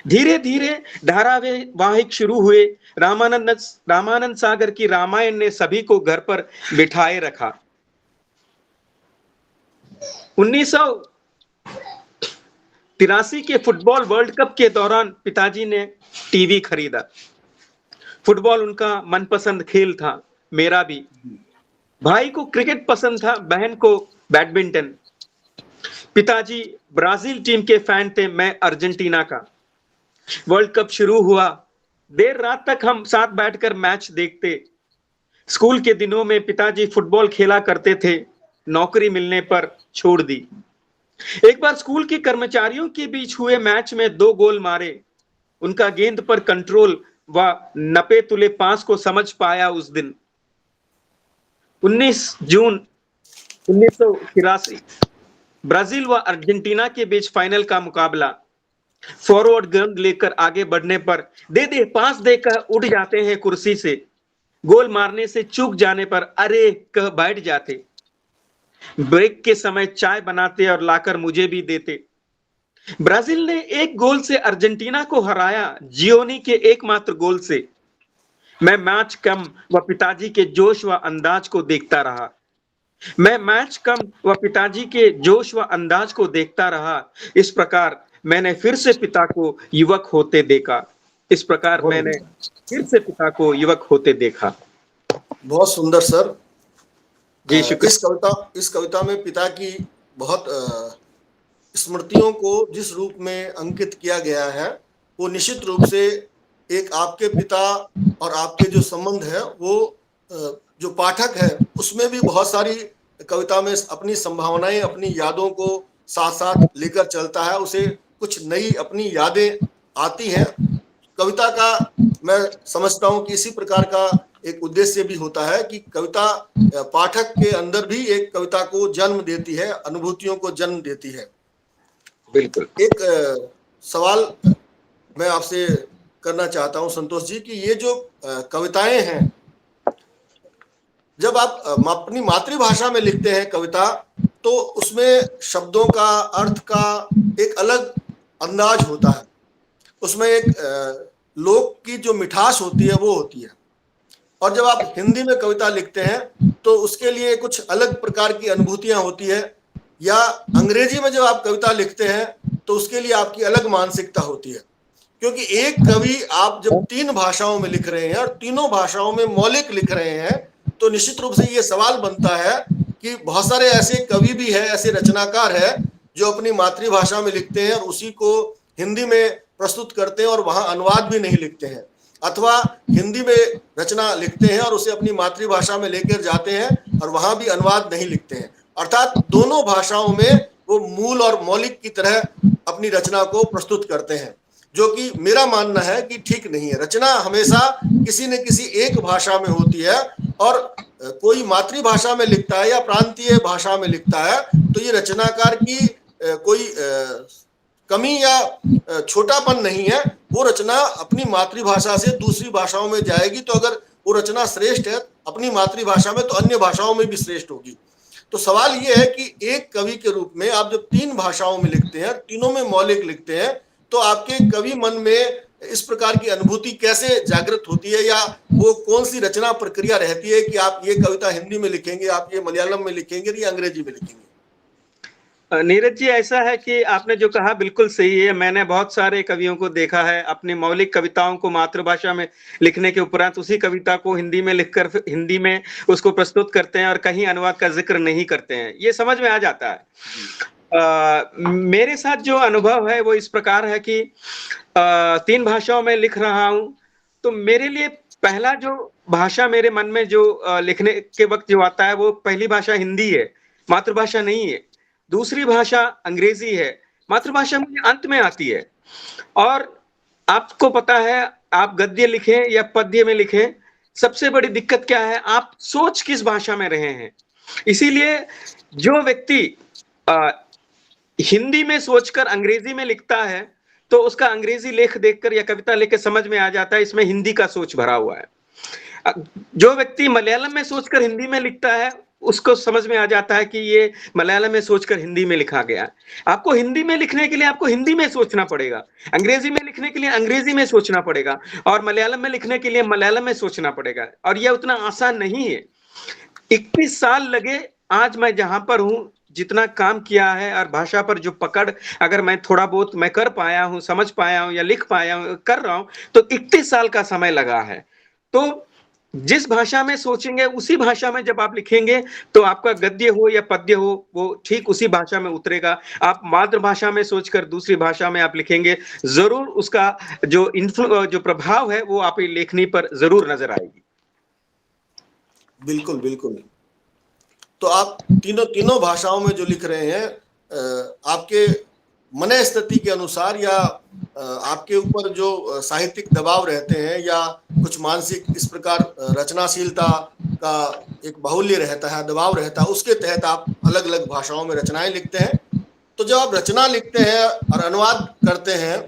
Speaker 3: धीरे धीरे धारावाहिक शुरू हुए। रामानंद सागर की रामायण ने सभी को घर पर बिठाए रखा। 1983 के फुटबॉल वर्ल्ड कप के दौरान पिताजी ने टीवी खरीदा। फुटबॉल उनका मनपसंद खेल था, मेरा भी। भाई को क्रिकेट पसंद था, बहन को बैडमिंटन। पिताजी ब्राजील टीम के फैन थे, मैं अर्जेंटीना का। वर्ल्ड कप शुरू हुआ। देर रात तक हम साथ बैठकर मैच देखते। स्कूल के दिनों में पिताजी फुटबॉल खेला करते थे, नौकरी मिलने पर छोड़ दी। एक बार स्कूल के कर्मचारियों के बीच हुए मैच में 2 गोल मारे। उनका गेंद पर कंट्रोल व नपे तुले पास को समझ पाया उस दिन। 19 जून 1983 ब्राजील व अर्जेंटीना के बीच फाइनल का मुकाबला। फॉरवर्ड गेंद लेकर आगे बढ़ने पर दे पास देकर उठ जाते हैं कुर्सी से। गोल मारने से चूक जाने पर अरे कह बैठ जाते। ब्रेक के समय चाय बनाते और लाकर मुझे भी देते। ब्राजील ने 1 गोल से अर्जेंटीना को हराया, जियोनी के एकमात्र गोल से। मैं मैच कम व पिताजी के जोश व अंदाज को देखता रहा। इस प्रकार मैंने फिर से पिता को युवक होते देखा।
Speaker 2: बहुत सुंदर सर।
Speaker 3: जी शुक्रिया।
Speaker 2: इस कविता में पिता की बहुत स्मृतियों को जिस रूप में अंकित किया गया है, वो निश्चित रूप से एक आपके पिता और आपके जो संबंध है वो जो पाठक है उसमें भी बहुत सारी कविता में अपनी संभावनाएं, अपनी यादों को साथ साथ लेकर चलता है। उसे कुछ नई अपनी यादें आती हैं। कविता का मैं समझता हूं कि इसी प्रकार का एक उद्देश्य भी होता है कि कविता पाठक के अंदर भी एक कविता को जन्म देती है, अनुभूतियों को जन्म देती है।
Speaker 3: बिल्कुल।
Speaker 2: एक सवाल मैं आपसे करना चाहता हूं संतोष जी कि ये जो कविताएं हैं, जब आप अपनी मातृभाषा में लिखते हैं कविता, तो उसमें शब्दों का, अर्थ का एक अलग अंदाज होता है। उसमें एक लोक की जो मिठास होती है वो होती है। और जब आप हिंदी में कविता लिखते हैं तो उसके लिए कुछ अलग प्रकार की अनुभूतियां होती है। या अंग्रेजी में जब आप कविता लिखते हैं तो उसके लिए आपकी अलग मानसिकता होती है। क्योंकि एक कवि आप जब 3 भाषाओं में लिख रहे हैं और तीनों भाषाओं में मौलिक लिख रहे हैं, तो निश्चित रूप से ये सवाल बनता है कि बहुत सारे ऐसे कवि भी हैं, ऐसे रचनाकार हैं जो अपनी मातृभाषा में लिखते हैं और उसी को हिंदी में प्रस्तुत करते हैं और वहां अनुवाद भी नहीं लिखते हैं, अथवा हिंदी में रचना लिखते हैं और उसे अपनी मातृभाषा में लेकर जाते हैं और वहां भी अनुवाद नहीं लिखते हैं। अर्थात दोनों भाषाओं में वो मूल और मौलिक की तरह अपनी रचना को प्रस्तुत करते हैं, जो कि मेरा मानना है कि ठीक नहीं है। रचना हमेशा किसी न किसी एक भाषा में होती है, और कोई मातृभाषा में लिखता है या प्रांतीय भाषा में लिखता है तो ये रचनाकार की कोई कमी या छोटापन नहीं है। वो रचना अपनी मातृभाषा से दूसरी भाषाओं में जाएगी, तो अगर वो रचना श्रेष्ठ है अपनी मातृभाषा में तो अन्य भाषाओं में भी श्रेष्ठ होगी। तो सवाल ये है कि एक कवि के रूप में आप जब 3 भाषाओं में लिखते हैं, तीनों में मौलिक लिखते हैं, तो आपके कवि मन में इस प्रकार की अनुभूति कैसे जागृत होती है, या वो कौन सी रचना प्रक्रिया रहती है कि आप ये कविता हिंदी में लिखेंगे, आप ये मलयालम में लिखेंगे या अंग्रेजी में लिखेंगे?
Speaker 3: नीरज जी, ऐसा है कि आपने जो कहा बिल्कुल सही है। मैंने बहुत सारे कवियों को देखा है अपनी मौलिक कविताओं को मातृभाषा में लिखने के उपरांत उसी कविता को हिंदी में लिखकर हिंदी में उसको प्रस्तुत करते हैं और कहीं अनुवाद का जिक्र नहीं करते हैं। ये समझ में आ जाता है। मेरे साथ जो अनुभव है वो इस प्रकार है कि 3 भाषाओं में लिख रहा हूं, तो मेरे लिए पहला जो भाषा मेरे मन में जो लिखने के वक्त जो आता है वो पहली भाषा हिंदी है, मातृभाषा नहीं है। दूसरी भाषा अंग्रेजी है, मातृभाषा मुझे अंत में आती है। और आपको पता है, आप गद्य लिखें या पद्य में लिखें, सबसे बड़ी दिक्कत क्या है, आप सोच किस भाषा में रहे हैं। इसीलिए जो व्यक्ति हिंदी में सोचकर अंग्रेजी में लिखता है तो उसका अंग्रेजी लेख देखकर या कविता लेकर समझ में आ जाता है इसमें हिंदी का सोच भरा हुआ है। जो व्यक्ति मलयालम में सोचकर हिंदी में लिखता है उसको समझ में आ जाता है कि ये मलयालम में सोचकर हिंदी में लिखा गया। आपको हिंदी में लिखने के लिए आपको हिंदी में सोचना पड़ेगा, अंग्रेजी में लिखने के लिए अंग्रेजी में सोचना पड़ेगा, और मलयालम में लिखने के लिए मलयालम में सोचना पड़ेगा। और यह उतना आसान नहीं है। 21 साल लगे आज मैं जहां पर हूं, जितना काम किया है और भाषा पर जो पकड़ अगर मैं थोड़ा बहुत मैं कर पाया हूं, समझ पाया हूं या लिख पाया हूं, कर रहा हूं, तो 31 साल का समय लगा है। तो जिस भाषा में सोचेंगे उसी भाषा में जब आप लिखेंगे तो आपका गद्य हो या पद्य हो वो ठीक उसी भाषा में उतरेगा। आप मातृभाषा में सोचकर दूसरी भाषा में आप लिखेंगे, जरूर उसका जो प्रभाव है वो आपकी लेखनी पर जरूर नजर आएगी।
Speaker 2: बिल्कुल बिल्कुल। तो आप तीनों भाषाओं में जो लिख रहे हैं, आपके मन स्थिति के अनुसार या आपके ऊपर जो साहित्यिक दबाव रहते हैं या कुछ मानसिक इस प्रकार रचनाशीलता का एक बाहुल्य रहता है, दबाव रहता है, उसके तहत आप अलग अलग भाषाओं में रचनाएं लिखते हैं। तो जब आप रचना लिखते हैं और अनुवाद करते हैं,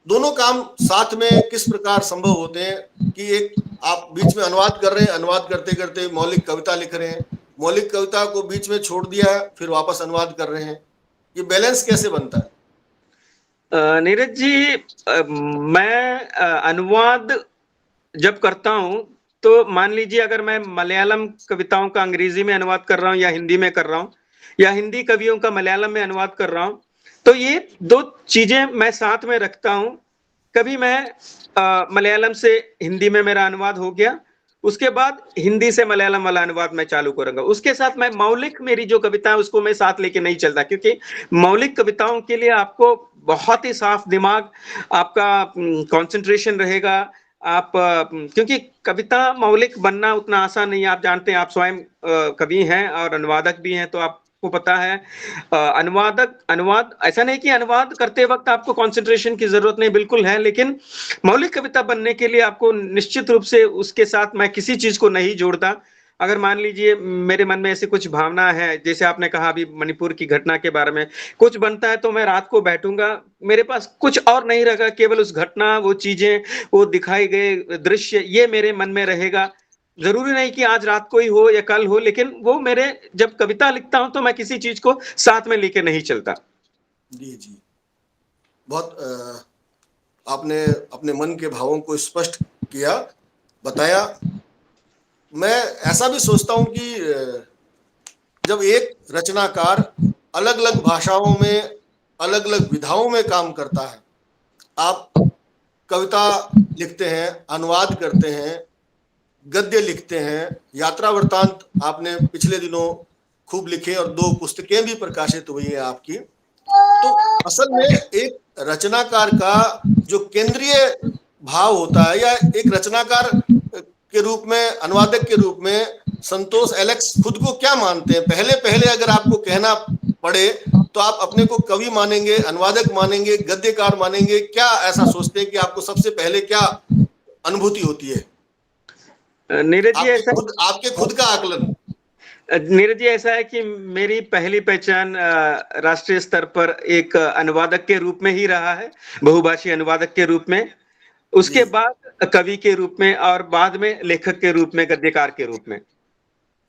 Speaker 2: दोनों काम साथ में किस प्रकार संभव होते हैं कि एक आप बीच में अनुवाद कर रहे हैं, अनुवाद करते करते मौलिक कविता लिख रहे हैं, मौलिक कविता को बीच में छोड़ दिया है, फिर वापस अनुवाद कर रहे हैं, ये बैलेंस कैसे बनता है?
Speaker 3: नीरज जी, मैं अनुवाद जब करता हूं तो मान लीजिए अगर मैं मलयालम कविताओं का अंग्रेजी में अनुवाद कर रहा हूं या हिंदी में कर रहा हूं या हिंदी कवियों का मलयालम में अनुवाद कर रहा हूं, तो ये 2 चीजें मैं साथ में रखता हूं। कभी मैं मलयालम से हिंदी में मेरा अनुवाद हो गया उसके बाद हिंदी से मलयालम वाला अनुवाद मैं चालू करूँगा। उसके साथ मैं मौलिक मेरी जो कविता है उसको मैं साथ लेके नहीं चलता, क्योंकि मौलिक कविताओं के लिए आपको बहुत ही साफ दिमाग, आपका कंसंट्रेशन रहेगा। आप क्योंकि कविता मौलिक बनना उतना आसान नहीं है। आप जानते हैं, आप स्वयं कवि हैं और अनुवादक भी हैं, तो आपको पता है अनुवाद ऐसा नहीं कि अनुवाद करते वक्त आपको कंसंट्रेशन की जरूरत नहीं, बिल्कुल है, लेकिन मौलिक कविता बनने के लिए आपको निश्चित रूप से उसके साथ मैं किसी चीज को नहीं जोड़ता। अगर मान लीजिए मेरे मन में ऐसी कुछ भावना है, जैसे आपने कहा अभी मणिपुर की घटना के बारे में कुछ बनता है, तो मैं रात को बैठूंगा, मेरे पास कुछ और नहीं रहेगा, केवल उस घटना, वो चीजें, वो दिखाए गए दृश्य, ये मेरे मन में रहेगा। जरूरी नहीं कि आज रात को ही हो या कल हो, लेकिन वो मेरे, जब कविता लिखता हूं तो मैं किसी चीज को साथ में लेके नहीं चलता।
Speaker 2: जी जी, बहुत आपने अपने मन के भावों को स्पष्ट किया, बताया। मैं ऐसा भी सोचता हूं कि जब एक रचनाकार अलग अलग भाषाओं में, अलग अलग विधाओं में काम करता है, आप कविता लिखते हैं, अनुवाद करते हैं, गद्य लिखते हैं, यात्रा वृत्तांत आपने पिछले दिनों खूब लिखे और 2 पुस्तकें भी प्रकाशित हुई हैं आपकी। तो असल में एक रचनाकार का जो केंद्रीय भाव होता है, या एक रचनाकार के रूप में, अनुवादक के रूप में संतोष एलेक्स खुद को क्या मानते हैं? पहले पहले अगर आपको कहना पड़े तो आप अपने को कवि मानेंगे, अनुवादक मानेंगे, गद्यकार मानेंगे? क्या ऐसा सोचते हैं कि आपको सबसे पहले क्या अनुभूति होती है?
Speaker 3: नीरज जी ऐसा
Speaker 2: आपके खुद का आकलन।
Speaker 3: नीरज जी ऐसा है कि मेरी पहली पहचान राष्ट्रीय स्तर पर एक अनुवादक के रूप में ही रहा है, बहुभाषी अनुवादक के रूप में, उसके बाद कवि के रूप में, और बाद में लेखक के रूप में, गद्यकार के रूप में।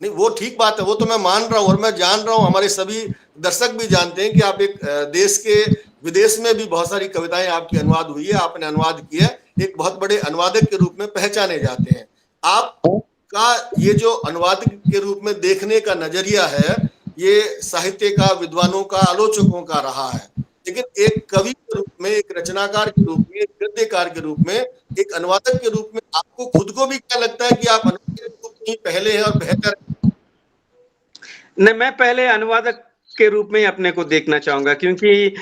Speaker 2: नहीं, वो ठीक बात है, वो तो मैं मान रहा हूँ और मैं जान रहा हूँ, हमारे सभी दर्शक भी जानते हैं कि आप एक देश के विदेश में भी बहुत सारी कविताएं आपकी अनुवाद हुई है, आपने अनुवाद किया, एक बहुत बड़े अनुवादक के रूप में पहचाने जाते हैं। आपका ये जो अनुवादक के रूप में देखने का नजरिया है, ये साहित्य का, विद्वानों का, आलोचकों का रहा है, लेकिन एक कवि के रूप में, एक रचनाकार के रूप में, एक गद्यकार के रूप में, एक अनुवादक के रूप में आपको खुद को भी क्या लगता है कि आप अनुवादक के रूप में पहले हैं और बेहतर?
Speaker 3: नहीं, मैं पहले अनुवादक के रूप में ही अपने को देखना चाहूंगा, क्योंकि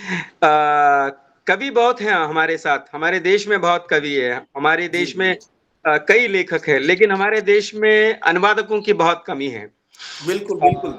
Speaker 3: कवि बहुत हैं हमारे साथ, हमारे देश में बहुत कवि है, हमारे देश में कई लेखक हैं, लेकिन हमारे देश में अनुवादकों की बहुत कमी है।
Speaker 2: बिल्कुल बिल्कुल,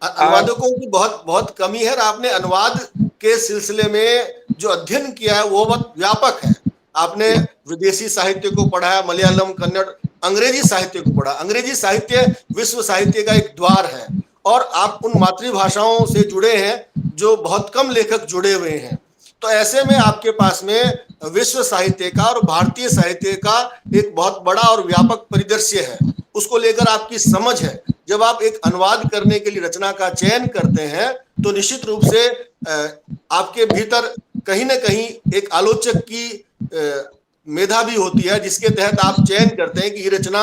Speaker 2: अनुवादकों की बहुत बहुत कमी है। और आपने अनुवाद के सिलसिले में जो अध्ययन किया है वो बहुत व्यापक है। आपने विदेशी साहित्य को पढ़ा है, मलयालम, कन्नड़, अंग्रेजी साहित्य को पढ़ा। अंग्रेजी साहित्य विश्व साहित्य का एक द्वार है, और आप उन मातृभाषाओं से जुड़े हैं जो बहुत कम लेखक जुड़े हुए हैं। तो ऐसे में आपके पास में विश्व साहित्य का और भारतीय साहित्य का एक बहुत बड़ा और व्यापक परिदृश्य है, उसको लेकर आपकी समझ है। जब आप एक अनुवाद करने के लिए रचना का चयन करते हैं तो निश्चित रूप से आपके भीतर कहीं ना कहीं एक आलोचक की मेधा भी होती है, जिसके तहत आप चयन करते हैं कि ये रचना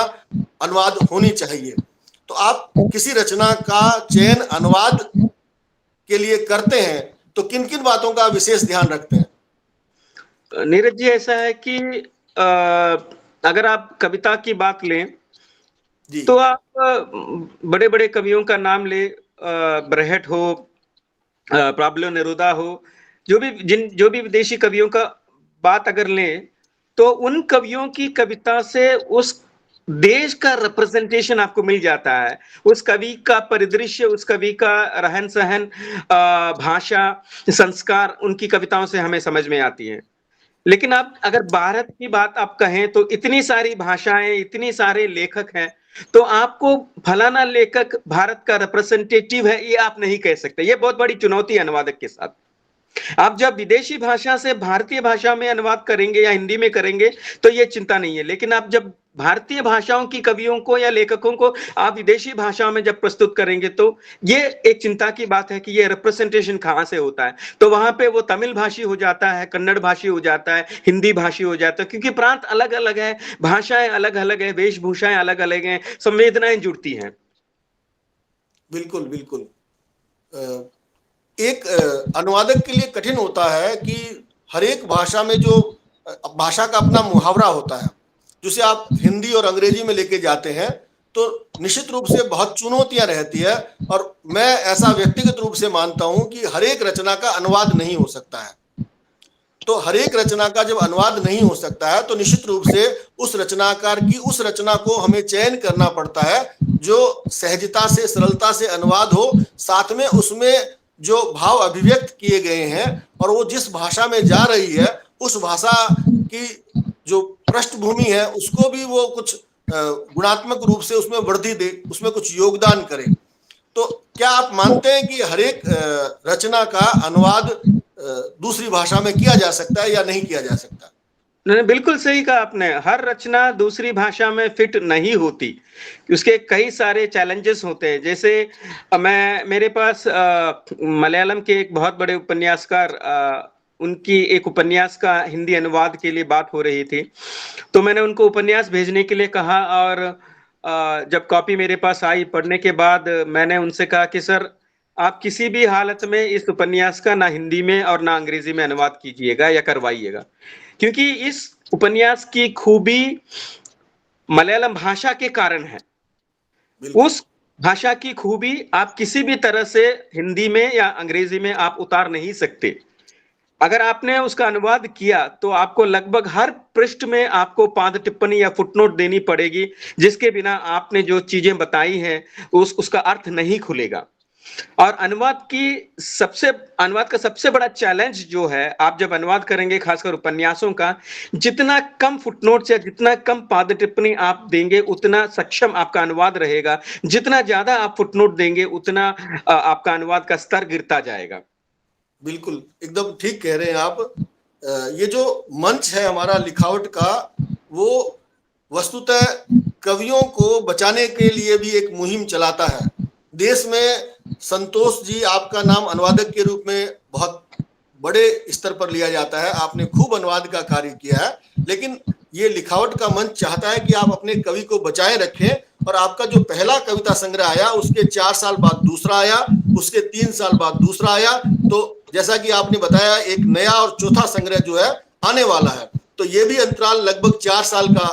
Speaker 2: अनुवाद होनी चाहिए। तो आप किसी रचना का चयन अनुवाद के लिए करते हैं तो किन किन बातों का विशेष ध्यान रखते हैं?
Speaker 3: नीरज जी ऐसा है कि अगर आप कविता की बात लें तो आप बड़े बड़े कवियों का नाम ले, ब्रहेट हो, पाब्लो नेरुदा हो, जो भी विदेशी कवियों का बात अगर लें, तो उन कवियों की कविता से उस देश का रिप्रेजेंटेशन आपको मिल जाता है, उस कवि का परिदृश्य, उस कवि का रहन सहन, भाषा, संस्कार उनकी कविताओं से हमें समझ में आती है। लेकिन आप अगर भारत की बात आप कहें तो इतनी सारी भाषाएं, इतनी सारे लेखक हैं, तो आपको फलाना लेखक भारत का रिप्रेजेंटेटिव है ये आप नहीं कह सकते। ये बहुत बड़ी चुनौती है अनुवादक के साथ। आप जब विदेशी भाषा से भारतीय भाषा में अनुवाद करेंगे या हिंदी में करेंगे तो ये चिंता नहीं है, लेकिन आप जब भारतीय भाषाओं की कवियों को या लेखकों को आप विदेशी भाषाओं में जब प्रस्तुत करेंगे तो ये एक चिंता की बात है कि ये रिप्रेजेंटेशन कहां से होता है। तो वहां पे वो तमिल भाषी हो जाता है, कन्नड़ भाषी हो जाता है, हिंदी भाषी हो जाता है, क्योंकि प्रांत अलग अलग है, भाषाएं अलग अलग है, वेशभूषाएं अलग अलग हैं, संवेदनाएं जुड़ती हैं।
Speaker 2: बिल्कुल बिल्कुल। एक अनुवादक के लिए कठिन होता है कि हर एक भाषा में जो भाषा का अपना मुहावरा होता है, जिसे आप हिंदी और अंग्रेजी में लेके जाते हैं, तो निश्चित रूप से बहुत चुनौतियां रहती है। और मैं ऐसा व्यक्तिगत रूप से मानता हूं कि हर एक रचना का अनुवाद नहीं हो सकता है। तो हर एक रचना का जब अनुवाद नहीं हो सकता है, तो निश्चित रूप से उस रचनाकार की उस रचना को हमें चयन करना पड़ता है जो सहजता से, सरलता से अनुवाद हो, साथ में उसमें जो भाव अभिव्यक्त किए गए हैं और वो जिस भाषा में जा रही है, उस भाषा की जो पृष्ठभूमि है उसको भी वो कुछ गुणात्मक रूप से उसमें वृद्धि दे, उसमें कुछ योगदान करे। तो क्या आप मानते हैं कि हर एक रचना का अनुवाद दूसरी भाषा में किया जा सकता है या नहीं किया जा सकता?
Speaker 3: नहीं, बिल्कुल सही कहा आपने। हर रचना दूसरी भाषा में फिट नहीं होती। उसके कई सारे चैलेंजेस होते हैं। जैसे मेरे पास मलयालम के एक बहुत बड़े उपन्यासकार, उनकी एक उपन्यास का हिंदी अनुवाद के लिए बात हो रही थी। तो मैंने उनको उपन्यास भेजने के लिए कहा और जब कॉपी मेरे पास आई, पढ़ने के बाद मैंने उनसे कहा कि सर, आप किसी भी हालत में इस उपन्यास का ना हिंदी में और ना अंग्रेजी में अनुवाद कीजिएगा या करवाइएगा, क्योंकि इस उपन्यास की खूबी मलयालम भाषा के कारण है। उस भाषा की खूबी आप किसी भी तरह से हिंदी में या अंग्रेजी में आप उतार नहीं सकते। अगर आपने उसका अनुवाद किया तो आपको लगभग हर पृष्ठ में आपको पाद टिप्पणी या फुटनोट देनी पड़ेगी, जिसके बिना आपने जो चीजें बताई हैं उसका अर्थ नहीं खुलेगा। और अनुवाद का सबसे बड़ा चैलेंज जो है, आप जब अनुवाद करेंगे खासकर उपन्यासों का, जितना कम फुटनोट्स या जितना कम पाद टिप्पणी आप देंगे उतना सक्षम आपका अनुवाद रहेगा। जितना ज्यादा आप फुटनोट देंगे उतना आपका अनुवाद का स्तर गिरता जाएगा।
Speaker 2: बिल्कुल, एकदम ठीक कह रहे हैं आप। ये जो मंच है हमारा लिखावट का, वो वस्तुतः कवियों को बचाने के लिए भी एक मुहिम चलाता है। देश में संतोष जी, आपका नाम अनुवादक के रूप में बहुत बड़े स्तर पर लिया जाता है, आपने खूब अनुवाद का कार्य किया है, लेकिन ये लिखावट का मंच चाहता है कि आप अपने कवि को बचाए रखें। और आपका जो पहला कविता संग्रह आया, उसके 4 साल बाद दूसरा आया, उसके 3 साल बाद दूसरा आया, तो जैसा कि आपने बताया एक नया और चौथा संग्रह जो है आने वाला है। तो ये भी अंतराल लगभग 4 साल का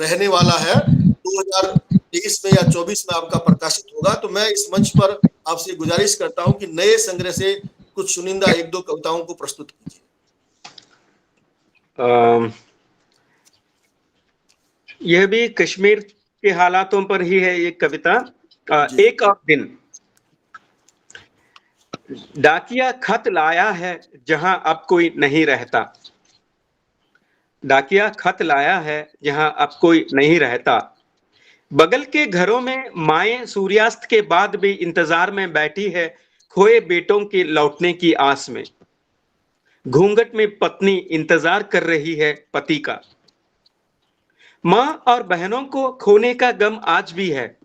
Speaker 2: रहने वाला है। 2023 में या 24 में आपका प्रकाशित होगा। तो मैं इस मंच पर आपसे गुजारिश करता हूं कि नए संग्रह से कुछ चुनिंदा 1-2 कविताओं को प्रस्तुत कीजिए।
Speaker 3: यह भी कश्मीर के हालातों पर ही है एक कविता। एक और दिन। डाकिया खत लाया है जहां अब कोई नहीं रहता। डाकिया खत लाया है जहां अब कोई नहीं रहता। बगल के घरों में माएं सूर्यास्त के बाद भी इंतजार में बैठी है, खोए बेटों के लौटने की आस में। घूंघट में पत्नी इंतजार कर रही है पति का। मां और बहनों को खोने का गम आज भी है।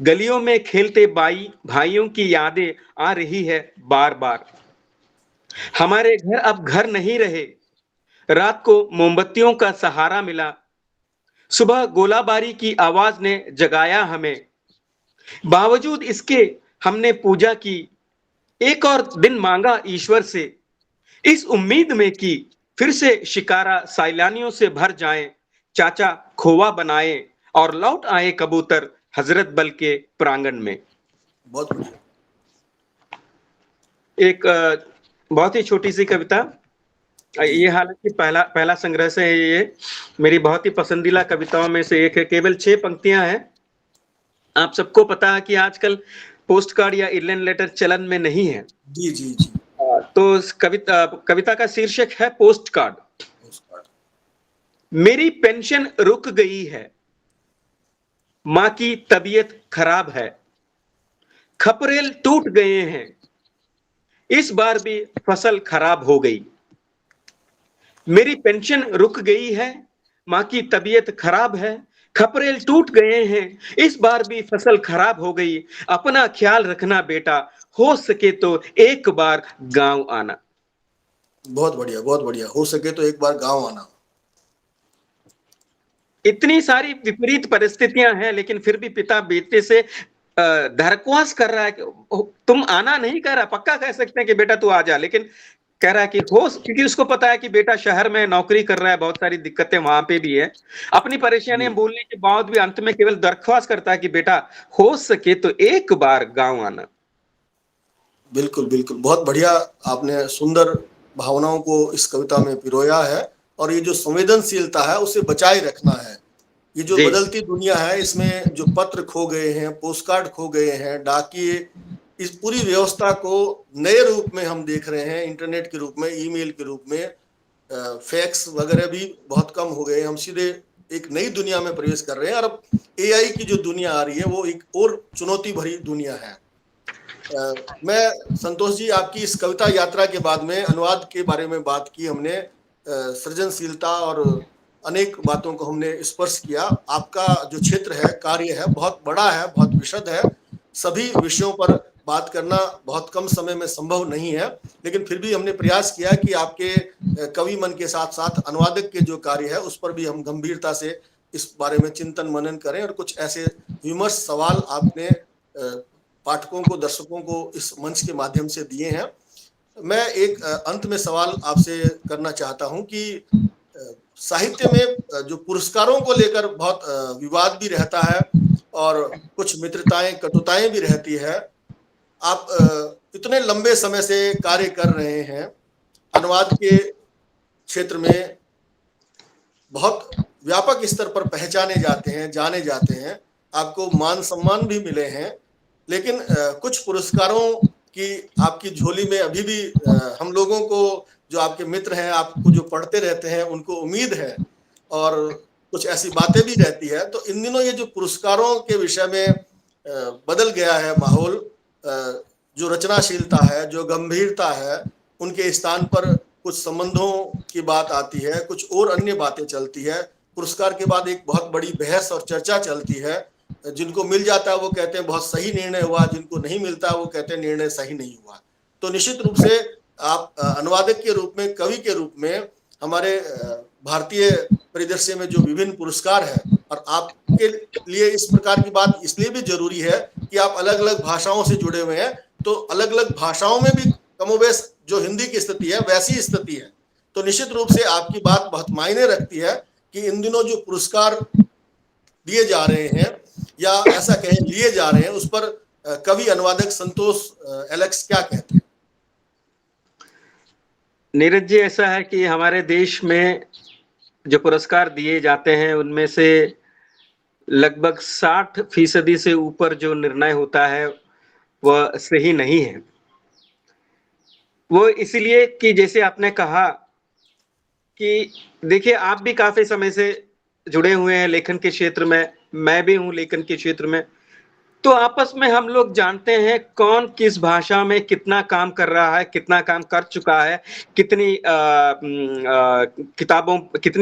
Speaker 3: गलियों में खेलते भाइयों की यादें आ रही है बार बार। हमारे घर अब घर नहीं रहे। रात को मोमबत्तियों का सहारा मिला। सुबह गोलाबारी की आवाज ने जगाया हमें। बावजूद इसके हमने पूजा की। एक और दिन मांगा ईश्वर से, इस उम्मीद में कि फिर से शिकारा सैलानियों से भर जाए। चाचा खोवा बनाए और लौट आए कबूतर हजरत बल के प्रांगण में।
Speaker 2: बहुत बढ़िया।
Speaker 3: एक बहुत ही छोटी सी कविता। ये हालांकि पहला संग्रह से है। ये मेरी बहुत ही पसंदीदा कविताओं में से एक है। केवल 6 पंक्तियां हैं। आप सबको पता है कि आजकल पोस्ट कार्ड या इनलैंड लेटर चलन में नहीं है।
Speaker 2: जी जी जी।
Speaker 3: तो कविता का शीर्षक है पोस्ट कार्ड। मेरी पेंशन रुक गई है। मां की तबीयत खराब है। खपरेल टूट गए हैं। इस बार भी फसल खराब हो गई। मेरी पेंशन रुक गई है। मां की तबीयत खराब है। खपरेल टूट गए हैं। इस बार भी फसल खराब हो गई। अपना ख्याल रखना बेटा, हो सके तो एक बार गांव आना।
Speaker 2: बहुत बढ़िया, बहुत बढ़िया। हो सके तो एक बार गांव आना।
Speaker 3: इतनी सारी विपरीत परिस्थितियां हैं, लेकिन फिर भी पिता बेटे से धरकवास कर रहा है कि तुम आना नहीं कह रहा। पक्का कह सकते हैं कि बेटा तू आ जा, लेकिन कह रहा है कि हो, क्योंकि उसको पता है कि बेटा शहर में नौकरी कर रहा है, बहुत सारी दिक्कतें वहां पे भी है। अपनी परेशानियां
Speaker 2: जी
Speaker 3: बोलने के बाद भी अंत में केवल दरख्वास्त करता है कि बेटा हो सके तो एक बार गांव आना।
Speaker 2: बिल्कुल बिल्कुल, बहुत बढ़िया। आपने सुंदर भावनाओं को इस कविता में पिरोया है, और ये जो संवेदनशीलता है उसे बचाए रखना है। ये जो
Speaker 3: जी
Speaker 2: बदलती दुनिया है, इसमें जो पत्र खो गए हैं, पोस्टकार्ड खो गए हैं, डाकिए, इस पूरी व्यवस्था को नए रूप में हम देख रहे हैं, इंटरनेट के रूप में, ईमेल के रूप में, फैक्स वगैरह भी बहुत कम हो गए। हम सीधे एक नई दुनिया में प्रवेश कर रहे हैं, और अब एआई की जो दुनिया आ रही है वो एक और चुनौती भरी दुनिया है। मैं, संतोष जी, आपकी इस कविता यात्रा के बाद में अनुवाद के बारे में बात की हमने, सृजनशीलता और अनेक बातों को हमने स्पर्श किया। आपका जो क्षेत्र है, कार्य है, बहुत बड़ा है, बहुत विशद है। सभी विषयों पर बात करना बहुत कम समय में संभव नहीं है, लेकिन फिर भी हमने प्रयास किया कि आपके कवि मन के साथ साथ अनुवादक के जो कार्य है उस पर भी हम गंभीरता से इस बारे में चिंतन मनन करें, और कुछ ऐसे विमर्श सवाल आपने पाठकों को, दर्शकों को इस मंच के माध्यम से दिए हैं। मैं एक अंत में सवाल आपसे करना चाहता हूं कि साहित्य में जो पुरस्कारों को लेकर बहुत विवाद भी रहता है, और कुछ मित्रताएं, कटुताएं भी रहती है। आप इतने लंबे समय से कार्य कर रहे हैं, अनुवाद के क्षेत्र में बहुत व्यापक स्तर पर पहचाने जाते हैं, जाने जाते हैं, आपको मान सम्मान भी मिले हैं, लेकिन कुछ पुरस्कारों की आपकी झोली में अभी भी हम लोगों को, जो आपके मित्र हैं, आपको जो पढ़ते रहते हैं, उनको उम्मीद है, और कुछ ऐसी बातें भी रहती है। तो इन दिनों ये जो पुरस्कारों के विषय में बदल गया है माहौल, जो रचनाशीलता है, जो गंभीरता है, उनके स्थान पर कुछ संबंधों की बात आती है, कुछ और अन्य बातें चलती है। पुरस्कार के बाद एक बहुत बड़ी बहस और चर्चा चलती है। जिनको मिल जाता है वो कहते हैं बहुत सही निर्णय हुआ, जिनको नहीं मिलता वो कहते हैं निर्णय सही नहीं हुआ। तो निश्चित रूप से आप अनुवादक के रूप में, कवि के रूप में, हमारे भारतीय परिदृश्य में जो विभिन्न पुरस्कार है, और आपके लिए इस प्रकार की बात इसलिए भी जरूरी है कि आप अलग अलग भाषाओं से जुड़े हुए हैं, तो अलग अलग भाषाओं में भी कमोबेश जो हिंदी की स्थिति है वैसी स्थिति है। तो निश्चित रूप से आपकी बात बहुत मायने रखती है कि इन दिनों जो पुरस्कार दिए जा रहे हैं, या ऐसा कहें लिए जा रहे हैं, उस पर कवि अनुवादक संतोष एलेक्स क्या कहते हैं?
Speaker 3: नीरज जी, ऐसा है कि हमारे देश में जो पुरस्कार दिए जाते हैं उनमें से लगभग 60% से ऊपर जो निर्णय होता है वह सही नहीं है। वो इसलिए कि जैसे आपने कहा कि देखिए, आप भी काफी समय से जुड़े हुए हैं लेखन के क्षेत्र में, मैं भी हूं लेखन के क्षेत्र में। तो आपस में हम लोग जानते हैं कौन किस भाषा में कितना काम कर रहा है, कितना काम कर चुका है, कितनी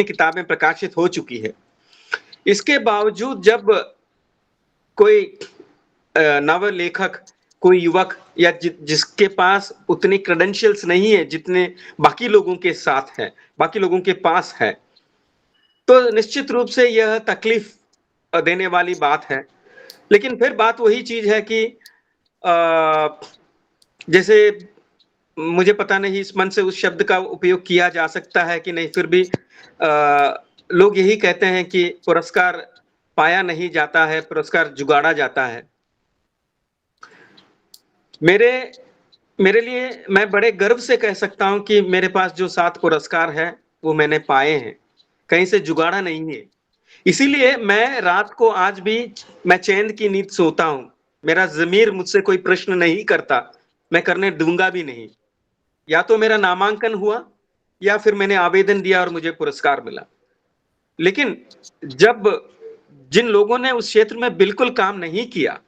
Speaker 3: किताबें प्रकाशित हो चुकी है। इसके बावजूद जब कोई नव लेखक, कोई युवक, या जिसके पास उतनी क्रेडेंशियल्स नहीं है जितने बाकी लोगों के साथ है, बाकी लोगों के पास है, तो निश्चित रूप से यह तकलीफ देने वाली बात है। लेकिन फिर बात वही चीज है कि जैसे, मुझे पता नहीं इस मन से उस शब्द का उपयोग किया जा सकता है कि नहीं, फिर भी लोग यही कहते हैं कि पुरस्कार पाया नहीं जाता है, पुरस्कार जुगाड़ा जाता है। मेरे मेरे लिए, मैं बड़े गर्व से कह सकता हूं कि मेरे पास जो 7 पुरस्कार है वो मैंने पाए हैं, कहीं से जुगाड़ा नहीं है। इसीलिए मैं रात को आज भी मैं चैन की नींद सोता हूं। मेरा ज़मीर मुझसे कोई प्रश्न नहीं करता, मैं करने दूंगा भी नहीं। या तो मेरा नामांकन हुआ, या फिर मैंने आवेदन दिया और मुझे पुरस्कार मिला। लेकिन जब जिन लोगों ने उस क्षेत्र में बिल्कुल काम नहीं किया,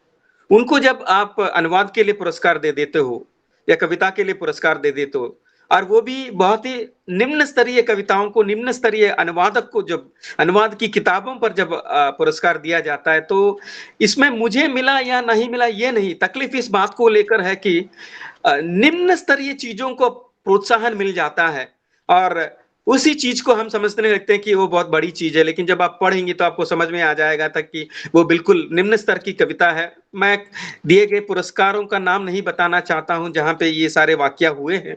Speaker 3: उनको जब आप अनुवाद के लिए पुरस्कार दे देते हो, या कविता के लिए पुरस्कार दे देते हो, और वो भी बहुत ही निम्न स्तरीय कविताओं को, निम्न स्तरीय अनुवादक को जब अनुवाद की किताबों पर जब पुरस्कार दिया जाता है, तो इसमें मुझे मिला या नहीं मिला ये नहीं, तकलीफ इस बात को लेकर है कि निम्न स्तरीय चीजों को प्रोत्साहन मिल जाता है, और उसी चीज को हम समझने लगते हैं कि वो बहुत बड़ी चीज है। लेकिन जब आप पढ़ेंगे तो आपको समझ में आ जाएगा तक कि वो बिल्कुल निम्न स्तर की कविता है। मैं दिए गए पुरस्कारों का नाम नहीं बताना चाहता हूं जहां पे ये सारे वाकया हुए हैं,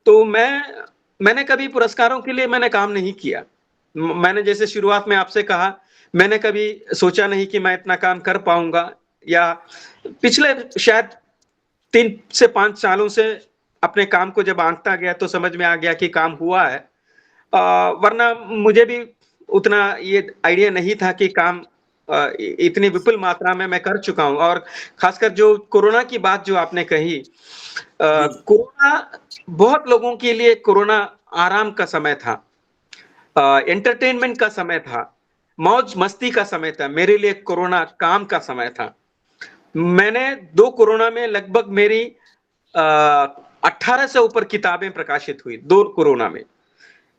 Speaker 3: तो मैंने कभी पुरस्कारों के लिए मैंने काम नहीं किया। मैंने जैसे शुरुआत में आपसे कहा, मैंने कभी सोचा नहीं कि मैं इतना काम कर पाऊँगा, या पिछले शायद 3 से 5 सालों से अपने काम को जब आँकता गया तो समझ में आ गया कि काम हुआ है। वरना मुझे भी उतना ये आइडिया नहीं था कि काम इतनी विपुल मात्रा में मैं कर चुका हूँ, और ख़ासकर जो कोरोना की बात जो आपने कही,
Speaker 2: जी
Speaker 3: कोरोना बहुत लोगों के लिए कोरोना आराम का समय था, एंटरटेनमेंट का समय था, मौज-मस्ती का समय था। मेरे लिए कोरोना काम का समय था। मैंने 2 कोरोना में लगभग मेरी 18 से ऊपर किताबें प्रकाशित हुई, 2 कोरोना में।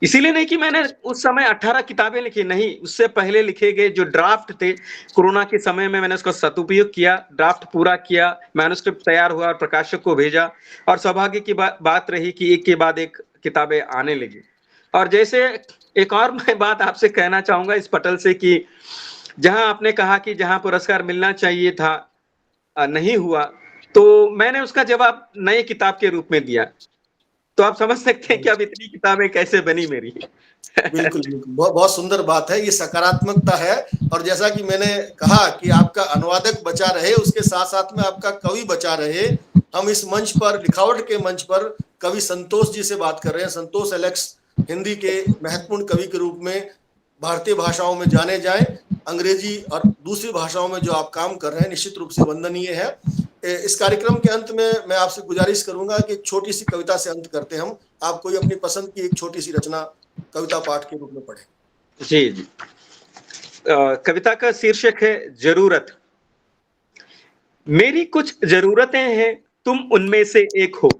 Speaker 3: इसीलिए नहीं कि मैंने उस समय 18 किताबें लिखी, नहीं, उससे पहले लिखे गए जो ड्राफ्ट थे, कोरोना के समय में मैंने उसका सदुपयोग किया, ड्राफ्ट पूरा किया, मैन्युस्क्रिप्ट तैयार हुआ और प्रकाशक को भेजा, और सौभाग्य की बात रही कि एक के बाद एक किताबें आने लगी। और जैसे एक और मैं बात आपसे कहना चाहूँगा इस पटल से कि जहाँ आपने कहा कि जहाँ पुरस्कार मिलना चाहिए था, नहीं हुआ, तो मैंने उसका जवाब नए किताब के रूप में दिया। तो आप समझ सकते हैं कि अब इतनी किताबें कैसे बनी मेरी।
Speaker 2: बिल्कुल बिल्कुल, बहुत बहुत सुंदर बात है, ये सकारात्मकता है। और जैसा कि मैंने कहा कि आपका अनुवादक बचा रहे, उसके साथ साथ में आपका कवि बचा रहे। हम इस मंच पर, लिखावट के मंच पर, कवि संतोष जी से बात कर रहे हैं। संतोष एलेक्स हिंदी के महत्वपूर्ण कवि के रूप में भारतीय भाषाओं में जाने जाएं। अंग्रेजी और दूसरी भाषाओं में जो आप काम कर रहे हैं निश्चित रूप से वंदनीय है। इस कार्यक्रम के अंत में मैं आपसे गुजारिश करूंगा कि एक छोटी सी कविता से अंत करते हैं हम। आप कोई अपनी पसंद की एक छोटी सी रचना कविता पाठ के रूप में पढ़ें।
Speaker 3: जी, जी। कविता का शीर्षक है जरूरत। मेरी कुछ जरूरतें हैं, तुम उनमें से एक हो।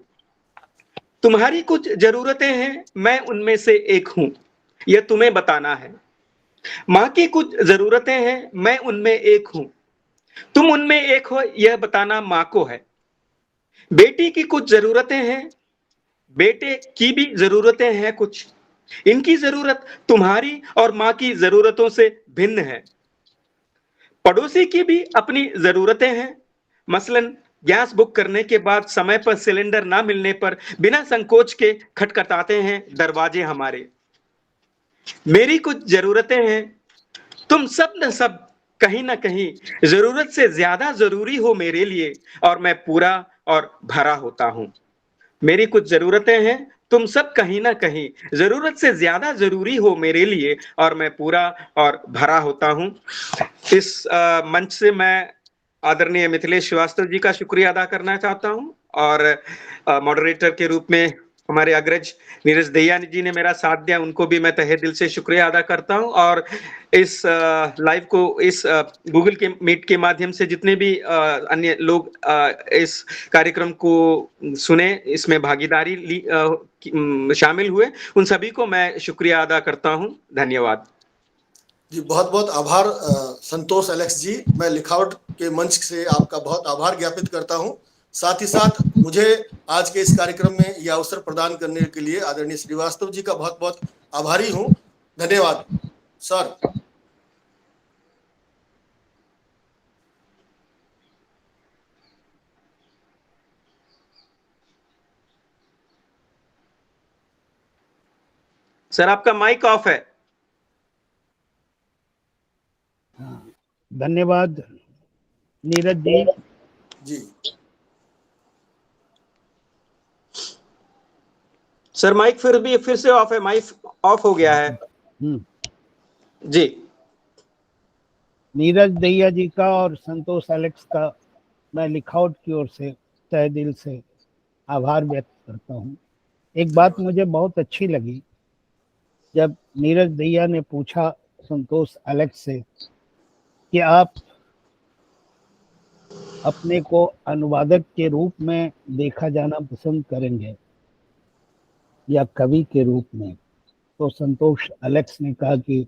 Speaker 3: तुम्हारी कुछ जरूरतें हैं, मैं उनमें से एक हूं, यह तुम्हें बताना है। माँ की कुछ जरूरतें हैं, मैं उनमें एक हूं, तुम उनमें एक हो, यह बताना माँ को है। बेटी की कुछ जरूरतें हैं, बेटे की भी जरूरतें हैं कुछ। इनकी जरूरत तुम्हारी और माँ की जरूरतों से भिन्न है। पड़ोसी की भी अपनी जरूरतें हैं, मसलन गैस बुक करने के बाद समय पर सिलेंडर ना मिलने पर बिना संकोच के खटखटाते हैं दरवाजे हमारे। मेरी कुछ जरूरतें हैं, तुम सब न सब कहीं ना कहीं जरूरत से ज्यादा जरूरी हो मेरे लिए, और मैं पूरा और भरा होता हूं। मेरी कुछ जरूरतें हैं, तुम सब कहीं ना कहीं जरूरत से ज्यादा जरूरी हो मेरे लिए, और मैं पूरा और भरा होता हूं। इस मंच से मैं आदरणीय मिथिलेश श्रीवास्तव जी का शुक्रिया अदा करना चाहता हूं, और मॉडरेटर के रूप में हमारे अग्रज नीरज दहिया जी ने मेरा साथ दिया, उनको भी मैं तहे दिल से शुक्रिया अदा करता हूं। और इस लाइव को, इस गूगल के मीट के माध्यम से जितने भी अन्य लोग इस कार्यक्रम को सुने, इसमें भागीदारी शामिल हुए, उन सभी को मैं शुक्रिया अदा करता हूं। धन्यवाद
Speaker 2: जी, बहुत बहुत आभार संतोष एलेक्स जी। मैं लिखावट के मंच से आपका बहुत आभार ज्ञापित करता हूं। साथ ही साथ मुझे आज के इस कार्यक्रम में यह अवसर प्रदान करने के लिए आदरणीय श्रीवास्तव जी का बहुत बहुत आभारी हूं। धन्यवाद सर।
Speaker 3: सर, आपका माइक ऑफ है।
Speaker 1: धन्यवाद नीरज जी।
Speaker 2: जी
Speaker 3: सर, माइक फिर से ऑफ है, माइक ऑफ हो गया है जी।
Speaker 1: नीरज दहिया जी का और संतोष एलेक्स का मैं लिखावट की ओर से तहे दिल से आभार व्यक्त करता हूँ। एक बात मुझे बहुत अच्छी लगी, जब नीरज दहिया ने पूछा संतोष एलेक्स से कि आप अपने को अनुवादक के रूप में देखा जाना पसंद करेंगे या कवि के रूप में, तो संतोष एलेक्स ने कहा कि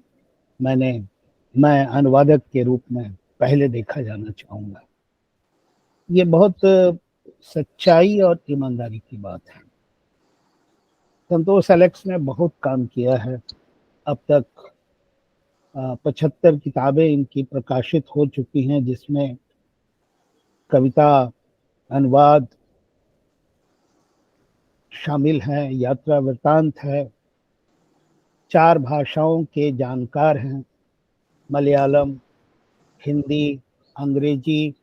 Speaker 1: मैं अनुवादक के रूप में पहले देखा जाना चाहूंगा। ये बहुत सच्चाई और ईमानदारी की बात है। संतोष एलेक्स ने बहुत काम किया है। अब तक 75 किताबें इनकी प्रकाशित हो चुकी हैं, जिसमें कविता, अनुवाद, शामिल हैं, यात्रा वृतांत है, 4 भाषाओं के जानकार हैं, मलयालम, हिंदी, अंग्रेजी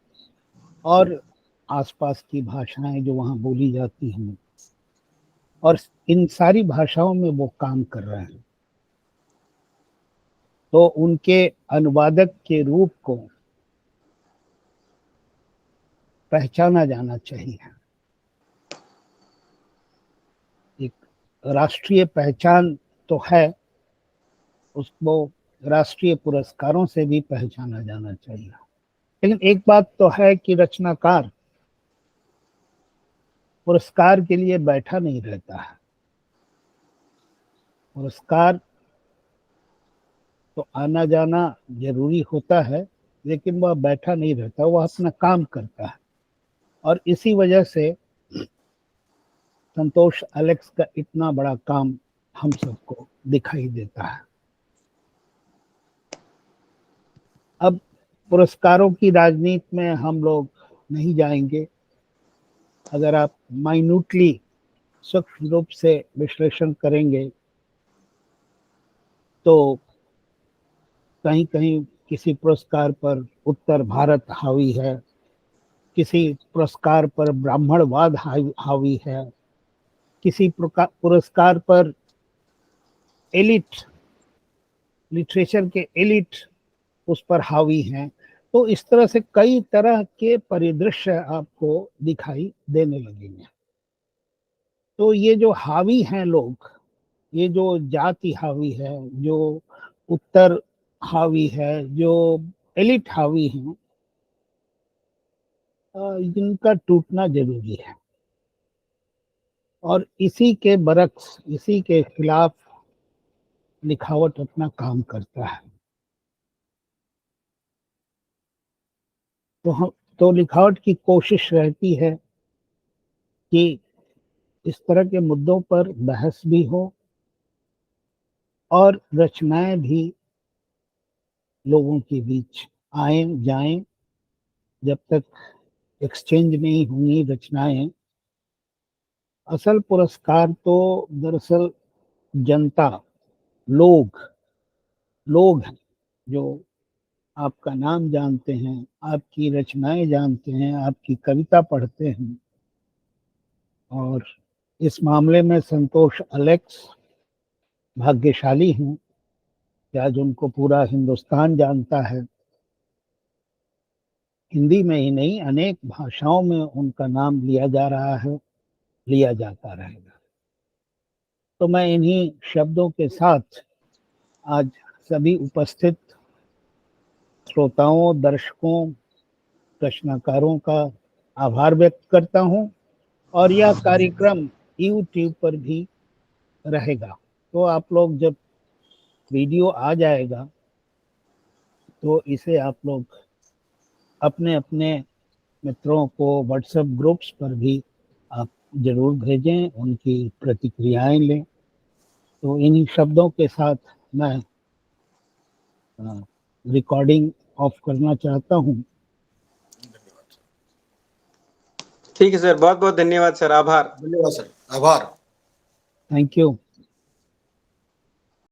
Speaker 1: और आसपास की भाषाएं जो वहाँ बोली जाती हैं, और इन सारी भाषाओं में वो काम कर रहे हैं। तो उनके अनुवादक के रूप को पहचाना जाना चाहिए। एक राष्ट्रीय पहचान तो है, उसको राष्ट्रीय पुरस्कारों से भी पहचाना जाना चाहिए। लेकिन एक बात तो है कि रचनाकार पुरस्कार के लिए बैठा नहीं रहता है। पुरस्कार तो आना जाना जरूरी होता है, लेकिन वह बैठा नहीं रहता, वह अपना काम करता है। और इसी वजह से संतोष एलेक्स का इतना बड़ा काम हम सबको दिखाई देता है। अब पुरस्कारों की राजनीति में हम लोग नहीं जाएंगे। अगर आप माइन्यूटली सूक्ष्म रूप से विश्लेषण करेंगे तो कहीं कहीं किसी पुरस्कार पर उत्तर भारत हावी है, किसी पुरस्कार पर ब्राह्मणवाद हावी है, किसी पुरस्कार पर एलिट, लिटरेचर के एलिट उस पर हावी हैं। तो इस तरह से कई तरह के परिदृश्य आपको दिखाई देने लगेंगे। तो ये जो हावी हैं लोग, ये जो जाति हावी है, जो उत्तर हावी है, जो एलिट हावी हैं, इनका टूटना जरूरी है। और इसी के बरक्स, इसी के खिलाफ लिखावट अपना काम करता है। तो लिखावट की कोशिश रहती है कि इस तरह के मुद्दों पर बहस भी हो और रचनाएं भी लोगों के बीच आए जाएं। जब तक एक्सचेंज नहीं होंगी रचनाएं, असल पुरस्कार तो दरअसल जनता, लोग हैं जो आपका नाम जानते हैं, आपकी रचनाएं जानते हैं, आपकी कविता पढ़ते हैं। और इस मामले में संतोष एलेक्स भाग्यशाली हैं कि आज उनको पूरा हिंदुस्तान जानता है। हिंदी में ही नहीं, अनेक भाषाओं में उनका नाम लिया जा रहा है, लिया जाता रहेगा। तो मैं इन्हीं शब्दों के साथ आज सभी उपस्थित श्रोताओं, दर्शकों, रचनाकारों का आभार व्यक्त करता हूं। और यह कार्यक्रम YouTube पर भी रहेगा। तो आप लोग जब वीडियो आ जाएगा तो इसे आप लोग अपने अपने मित्रों को व्हाट्सएप ग्रुप्स पर भी आप जरूर भेजें, उनकी प्रतिक्रियाएं लें। तो इन्हीं शब्दों के साथ मैं रिकॉर्डिंग ऑफ करना चाहता हूं।
Speaker 3: ठीक है सर, बहुत बहुत धन्यवाद सर, आभार।
Speaker 2: धन्यवाद सर, आभार।
Speaker 1: Thank you.